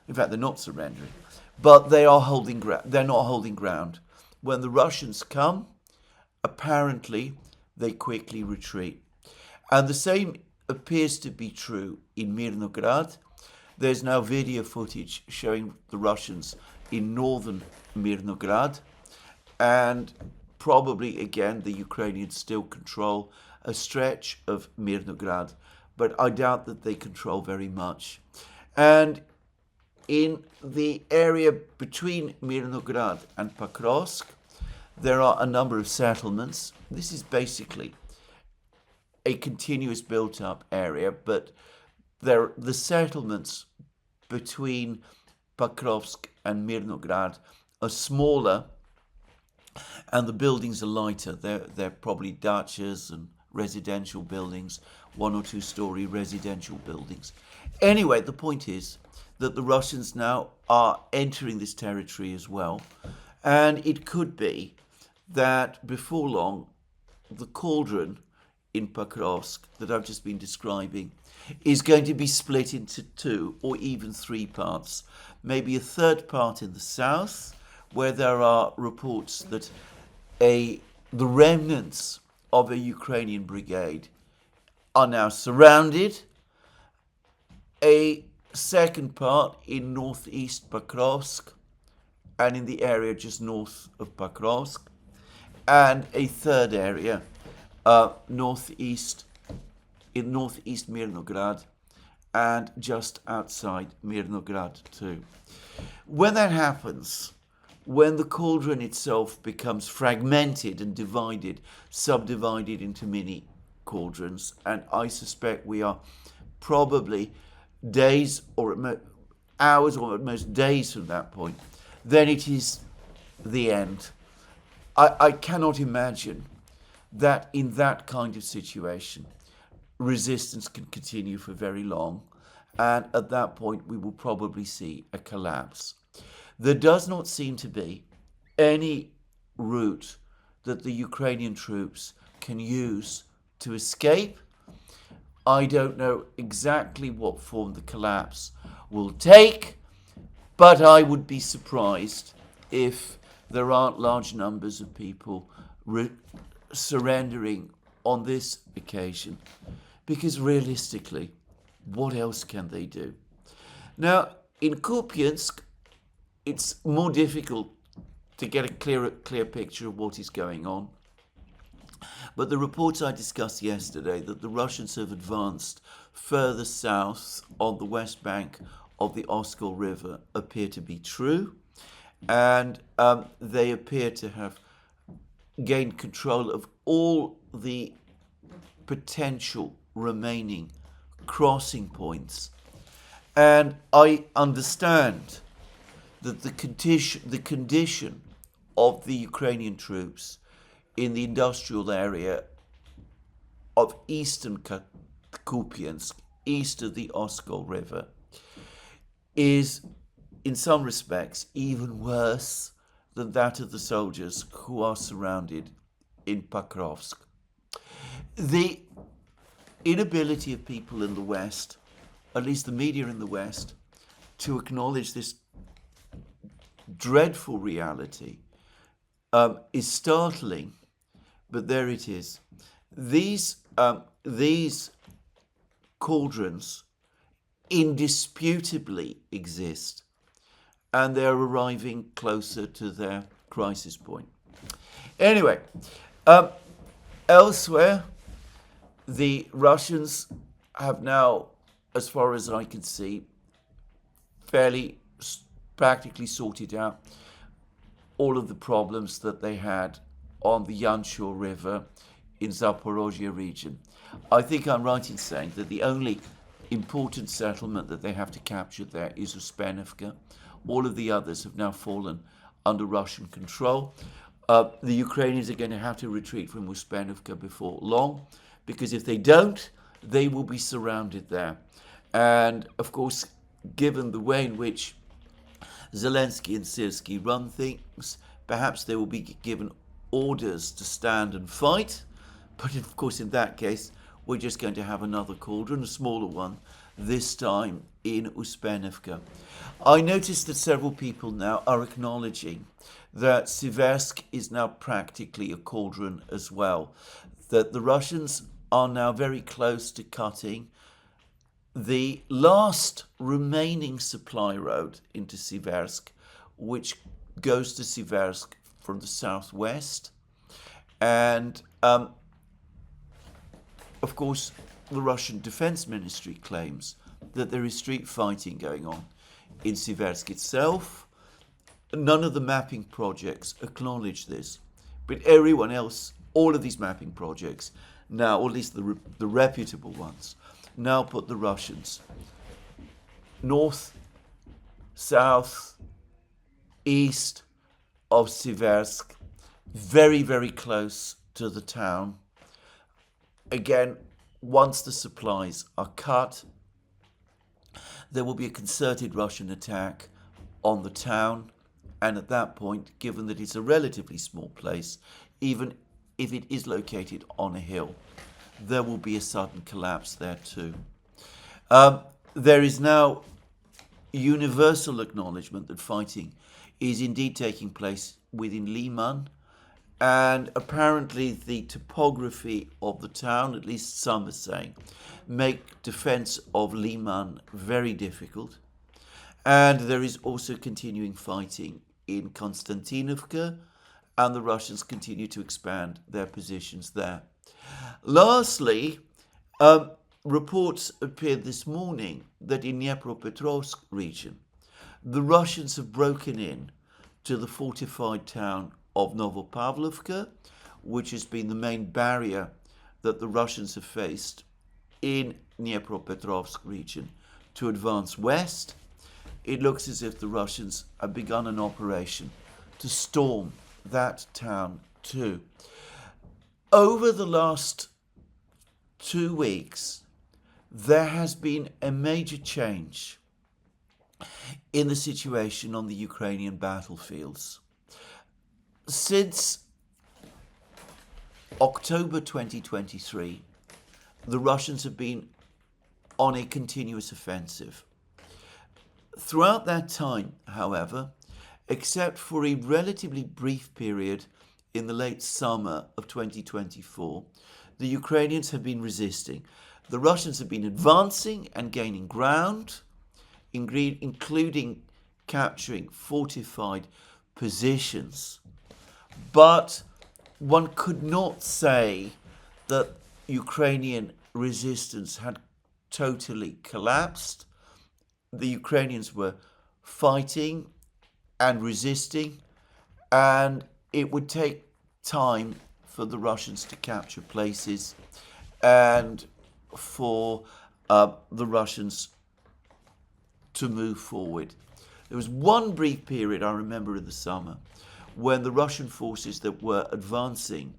In fact, they're not surrendering, but they are holding ground. They're not holding ground. When the Russians come, apparently they quickly retreat. And the same appears to be true in Mirnograd. There's now video footage showing the Russians in northern Mirnograd, and probably again the Ukrainians still control a stretch of Mirnograd, but I doubt that they control very much. And in the area between Mirnograd and Pakrovsk, there are a number of settlements. This is basically a continuous built-up area, but the settlements between Pakrovsk and Mirnograd are smaller, and the buildings are lighter. They're probably dachas and residential buildings, 1 or 2 story residential buildings. Anyway, the point is that the Russians now are entering this territory as well, and it could be that before long the cauldron in Pakrovsk that I've just been describing is going to be split into 2 or even 3 parts. Maybe a third part in the south, where there are reports that the remnants of a Ukrainian brigade are now surrounded. A second part in northeast Pakrovsk and in the area just north of Pakrovsk, and a third area northeast Mirnograd and just outside Mirnograd too. When that happens, when the cauldron itself becomes fragmented and subdivided into mini cauldrons, and I suspect we are probably days or hours or at most days from that point, then it is the end. I cannot imagine that in that kind of situation, resistance can continue for very long, and at that point we will probably see a collapse. There does not seem to be any route that the Ukrainian troops can use to escape. I don't know exactly what form the collapse will take, but I would be surprised if there aren't large numbers of people surrendering on this occasion, because realistically, what else can they do? Now, in Kupiansk, it's more difficult to get a clear picture of what is going on. But the reports I discussed yesterday that the Russians have advanced further south on the west bank of the Oskol River appear to be true, and they appear to have gained control of all the potential remaining crossing points. And I understand that the condition of the Ukrainian troops in the industrial area of eastern Kupiansk, east of the Oskol River, is in some respects even worse than that of the soldiers who are surrounded in Pakrovsk. The inability of people in the West, at least the media in the West, to acknowledge this dreadful reality is startling, but there it is. These cauldrons indisputably exist, and they're arriving closer to their crisis point. Anyway, elsewhere, the Russians have now, as far as I can see, fairly practically sorted out all of the problems that they had on the Yanshur River in Zaporozhye region. I think I'm right in saying that the only important settlement that they have to capture there is Uspenivka. All of the others have now fallen under Russian control. The Ukrainians are going to have to retreat from Uspenovka before long, because if they don't, they will be surrounded there. And of course, given the way in which Zelensky and Syrskyi run things, perhaps they will be given orders to stand and fight. But of course, in that case, we're just going to have another cauldron, a smaller one, this time in Uspenovka. I noticed that several people now are acknowledging that Siversk is now practically a cauldron as well, that the Russians are now very close to cutting the last remaining supply road into Siversk, which goes to Siversk from the southwest. And of course, the Russian Defense Ministry claims that there is street fighting going on in Siversk itself. None of the mapping projects acknowledge this, but everyone else, all of these mapping projects now, or at least the reputable ones, now put the Russians north, south, east of Siversk, very, very close to the town. Again, once the supplies are cut, there will be a concerted Russian attack on the town. And at that point, given that it's a relatively small place, even if it is located on a hill, there will be a sudden collapse there too. There is now universal acknowledgement that fighting is indeed taking place within Liman, and apparently the topography of the town, at least some are saying, make defense of Liman very difficult. And there is also continuing fighting in Konstantinovka, and the Russians continue to expand their positions there. Lastly, reports appeared this morning that in Dnipropetrovsk region, the Russians have broken in to the fortified town of Novopavlovka, which has been the main barrier that the Russians have faced in Dnipropetrovsk region to advance west. It looks as if the Russians have begun an operation to storm that town too. Over the last 2 weeks, there has been a major change in the situation on the Ukrainian battlefields. Since October 2023, the Russians have been on a continuous offensive. Throughout that time, however, except for a relatively brief period in the late summer of 2024, the Ukrainians have been resisting. The Russians have been advancing and gaining ground, including capturing fortified positions. But one could not say that Ukrainian resistance had totally collapsed. The Ukrainians were fighting and resisting, and it would take time for the Russians to capture places and for the Russians to move forward. There was one brief period, I remember, in the summer when the Russian forces that were advancing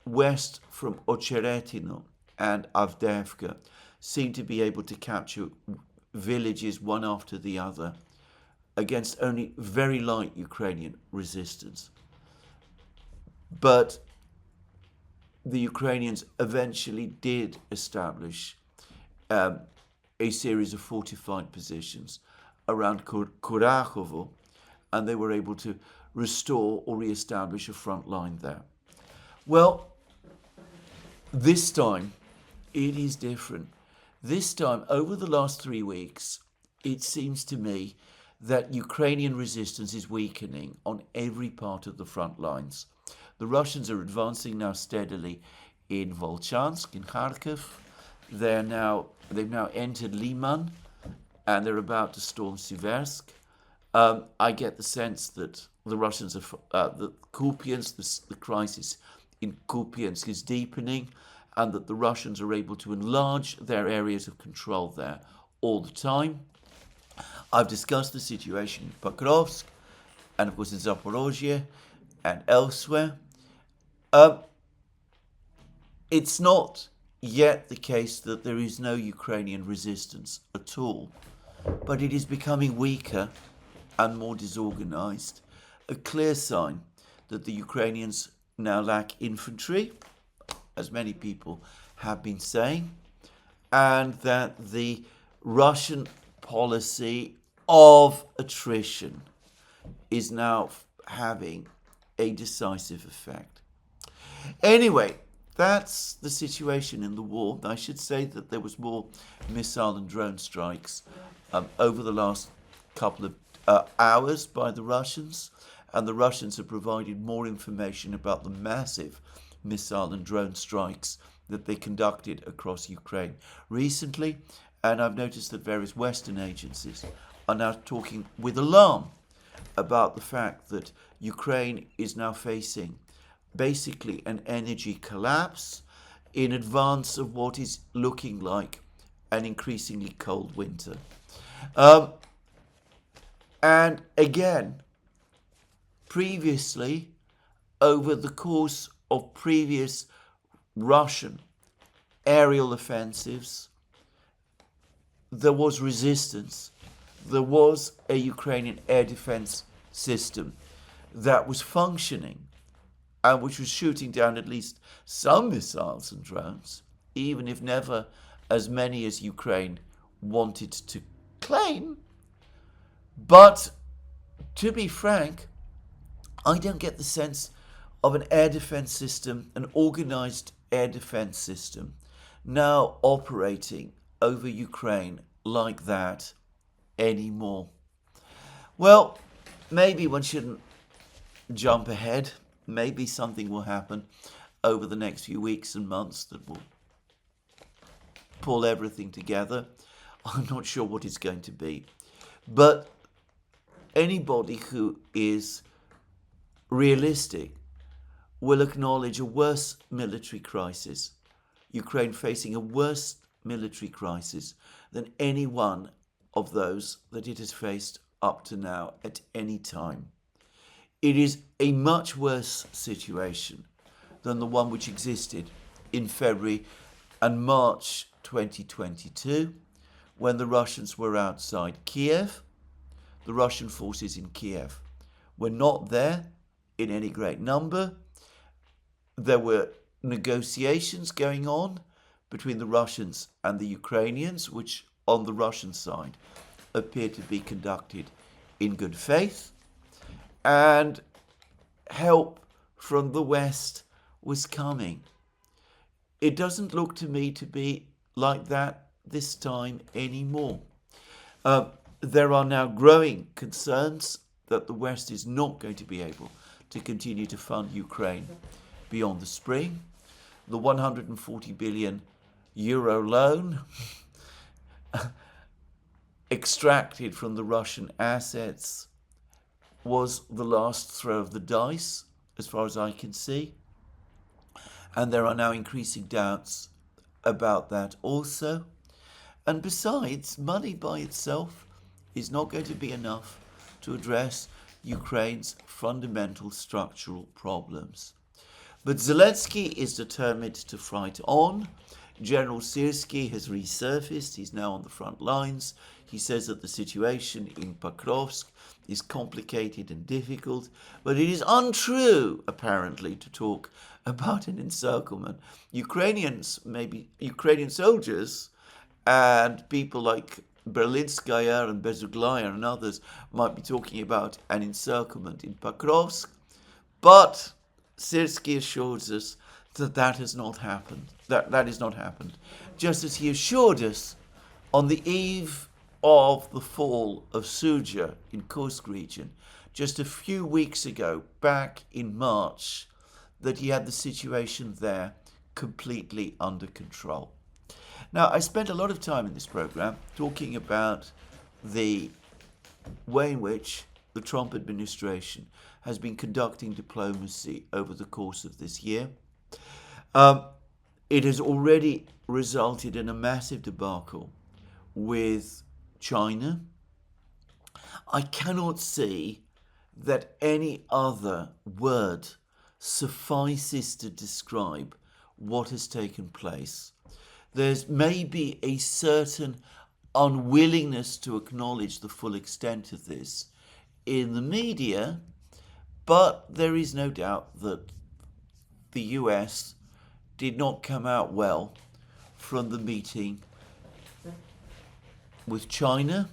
west from Ocheretino and Avdiivka seemed to be able to capture villages one after the other against only very light Ukrainian resistance. But the Ukrainians eventually did establish a series of fortified positions around Kurachovo, and they were able to restore or re-establish a front line there. Well, this time it is different. This time, over the last 3 weeks, it seems to me that Ukrainian resistance is weakening on every part of the front lines. The Russians are advancing now steadily in Volchansk, in Kharkiv. They've now entered Liman, and they're about to storm Siversk. I get the sense that the Russians are, the Kupiansk, the crisis in Kupiansk is deepening, and that the Russians are able to enlarge their areas of control there all the time. I've discussed the situation in Pakrovsk and, of course, in Zaporozhye. and elsewhere. Um, it's not yet the case that there is no Ukrainian resistance at all, but it is becoming weaker and more disorganized. A clear sign that the Ukrainians now lack infantry, as many people have been saying, and that the Russian policy of attrition is now having a decisive effect. Anyway, that's the situation in the war. I should say that there was more missile and drone strikes over the last couple of hours by the Russians, and the Russians have provided more information about the massive missile and drone strikes that they conducted across Ukraine recently. And I've noticed that various Western agencies are now talking with alarm about the fact that Ukraine is now facing basically an energy collapse in advance of what is looking like an increasingly cold winter. And again, previously, over the course of previous Russian aerial offensives, there was resistance. There was a Ukrainian air defense system that was functioning and which was shooting down at least some missiles and drones, even if never as many as Ukraine wanted to claim. But to be frank, I don't get the sense of an air defense system, an organized air defense system, now operating over Ukraine like that anymore. Well, maybe one shouldn't jump ahead. Maybe something will happen over the next few weeks and months that will pull everything together. I'm not sure what it's going to be. But anybody who is realistic will acknowledge a worse military crisis, Ukraine facing a worse military crisis than any one of those that it has faced up to now at any time. It is a much worse situation than the one which existed in February and March 2022, when the Russians were outside Kiev. The Russian forces in Kiev were not there in any great number. There were negotiations going on between the Russians and the Ukrainians, which on the Russian side appeared to be conducted in good faith, and help from the West was coming. It doesn't look to me to be like that this time anymore. There are now growing concerns that the West is not going to be able to continue to fund Ukraine beyond the spring. The 140 billion euro loan extracted from the Russian assets was the last throw of the dice, as far as I can see. And there are now increasing doubts about that also. And besides, money by itself is not going to be enough to address Ukraine's fundamental structural problems. But Zelensky is determined to fight on. General Syrskyi has resurfaced. He's now on the front lines. He says that the situation in Pakrovsk is complicated and difficult, but it is untrue, apparently, to talk about an encirclement. Ukrainian soldiers and people like Berlinskaya and Bezuglaya and others might be talking about an encirclement in Pakrovsk, but Syrskyi assures us that that has not happened. That is not happened. Just as he assured us on the eve of the fall of Suja in Kursk region, just a few weeks ago, back in March, that he had the situation there completely under control. Now, I spent a lot of time in this program talking about the way in which the Trump administration has been conducting diplomacy over the course of this year. It has already resulted in a massive debacle with China. I cannot see that any other word suffices to describe what has taken place. There's maybe a certain unwillingness to acknowledge the full extent of this in the media, but there is no doubt that the US did not come out well from the meeting with China.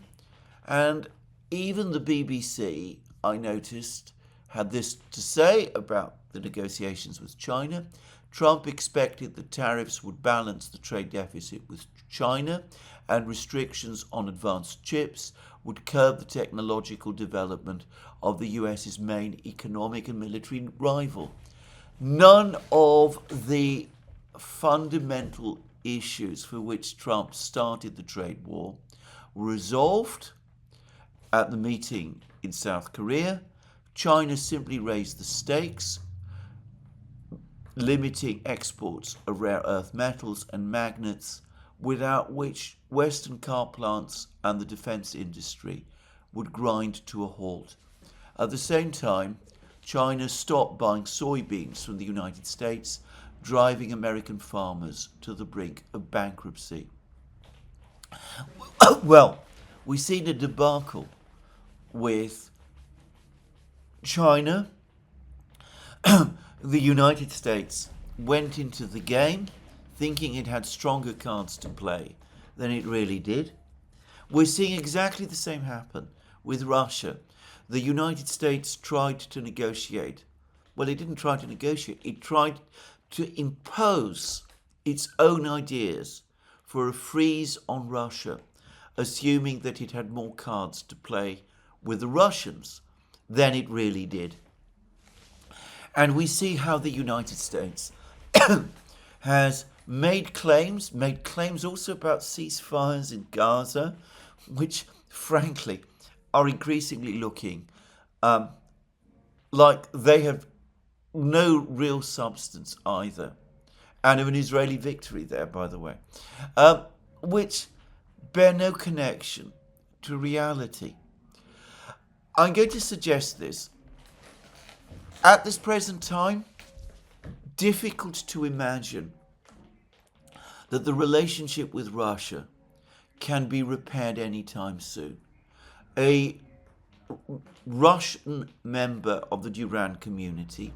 And even the BBC, I noticed, had this to say about the negotiations with China. Trump expected that tariffs would balance the trade deficit with China, and restrictions on advanced chips would curb the technological development of the US's main economic and military rival. None of the fundamental issues for which Trump started the trade war were resolved at the meeting in South Korea. China simply raised the stakes, limiting exports of rare earth metals and magnets, without which Western car plants and the defense industry would grind to a halt. At the same time, China stopped buying soybeans from the United States, driving American farmers to the brink of bankruptcy. Well, we've seen a debacle with China. The United States went into the game thinking it had stronger cards to play than it really did. We're seeing exactly the same happen with Russia. The United States tried to negotiate. Well, it didn't try to negotiate. It tried to impose its own ideas for a freeze on Russia, assuming that it had more cards to play with the Russians than it really did. And we see how the United States has made claims also about ceasefires in Gaza, which frankly are increasingly looking like they have no real substance either. And of an Israeli victory there, by the way, which bear no connection to reality. I'm going to suggest this. At this present time, difficult to imagine that the relationship with Russia can be repaired anytime soon. A Russian member of the Duran community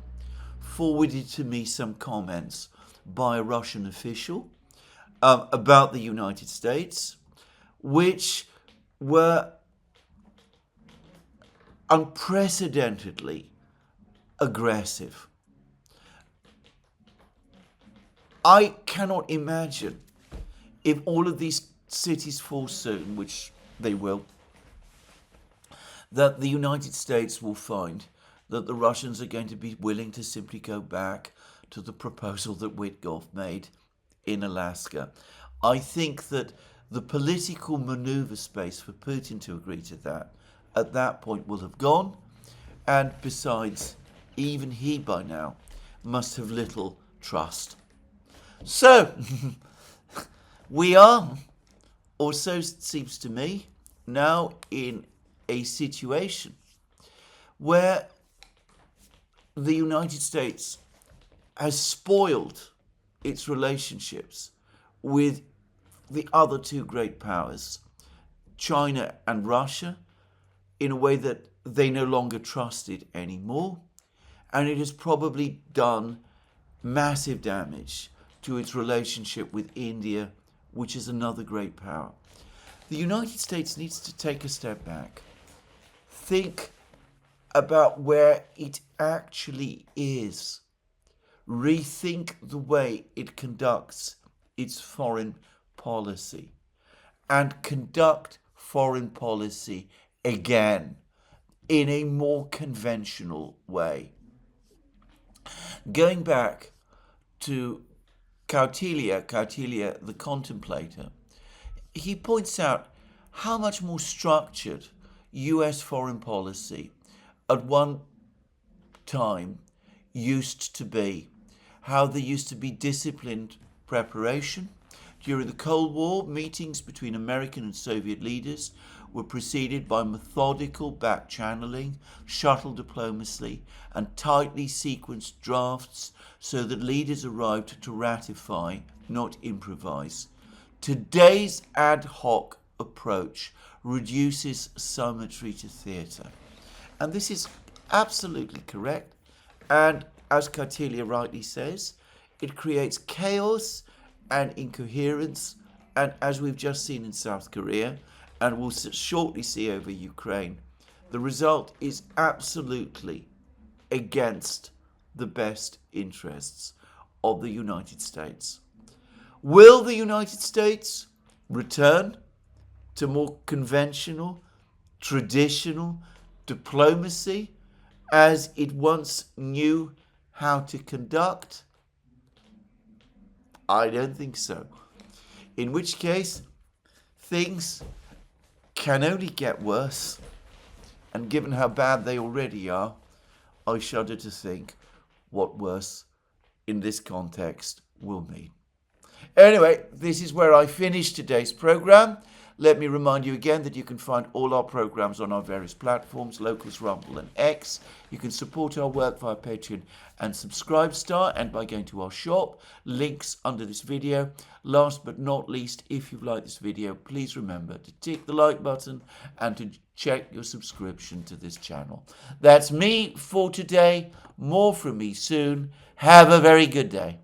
forwarded to me some comments by a Russian official about the United States, which were unprecedentedly aggressive. I cannot imagine, if all of these cities fall soon, which they will, that the United States will find that the Russians are going to be willing to simply go back to the proposal that Witkoff made in Alaska. I think that the political maneuver space for Putin to agree to that at that point will have gone, and besides, even he by now must have little trust. So, we are, or so it seems to me, now in a situation where the United States has spoiled its relationships with the other two great powers, China and Russia, in a way that they no longer trusted anymore. And it has probably done massive damage to its relationship with India, which is another great power. The United States needs to take a step back, think about where it actually is, rethink the way it conducts its foreign policy, and conduct foreign policy again in a more conventional way. Going back to Kautilya the contemplator, he points out how much more structured US foreign policy at one time used to be, how there used to be disciplined preparation. During the Cold War, meetings between American and Soviet leaders were preceded by methodical back-channeling, shuttle diplomacy, and tightly sequenced drafts so that leaders arrived to ratify, not improvise. Today's ad hoc approach reduces summitry to theatre. And this is absolutely correct. And as Kartilia rightly says, it creates chaos and incoherence. And as we've just seen in South Korea, and we'll shortly see over Ukraine, the result is absolutely against the best interests of the United States. Will the United States return to more conventional, traditional diplomacy as it once knew how to conduct? I don't think so. In which case, things can only get worse. And given how bad they already are, I shudder to think what worse in this context will mean. Anyway, this is where I finish today's program. Let me remind you again that you can find all our programs on our various platforms, Locals, Rumble and X. You can support our work via Patreon and Subscribestar and by going to our shop. Links under this video. Last but not least, if you've liked this video, please remember to tick the like button and to check your subscription to this channel. That's me for today. More from me soon. Have a very good day.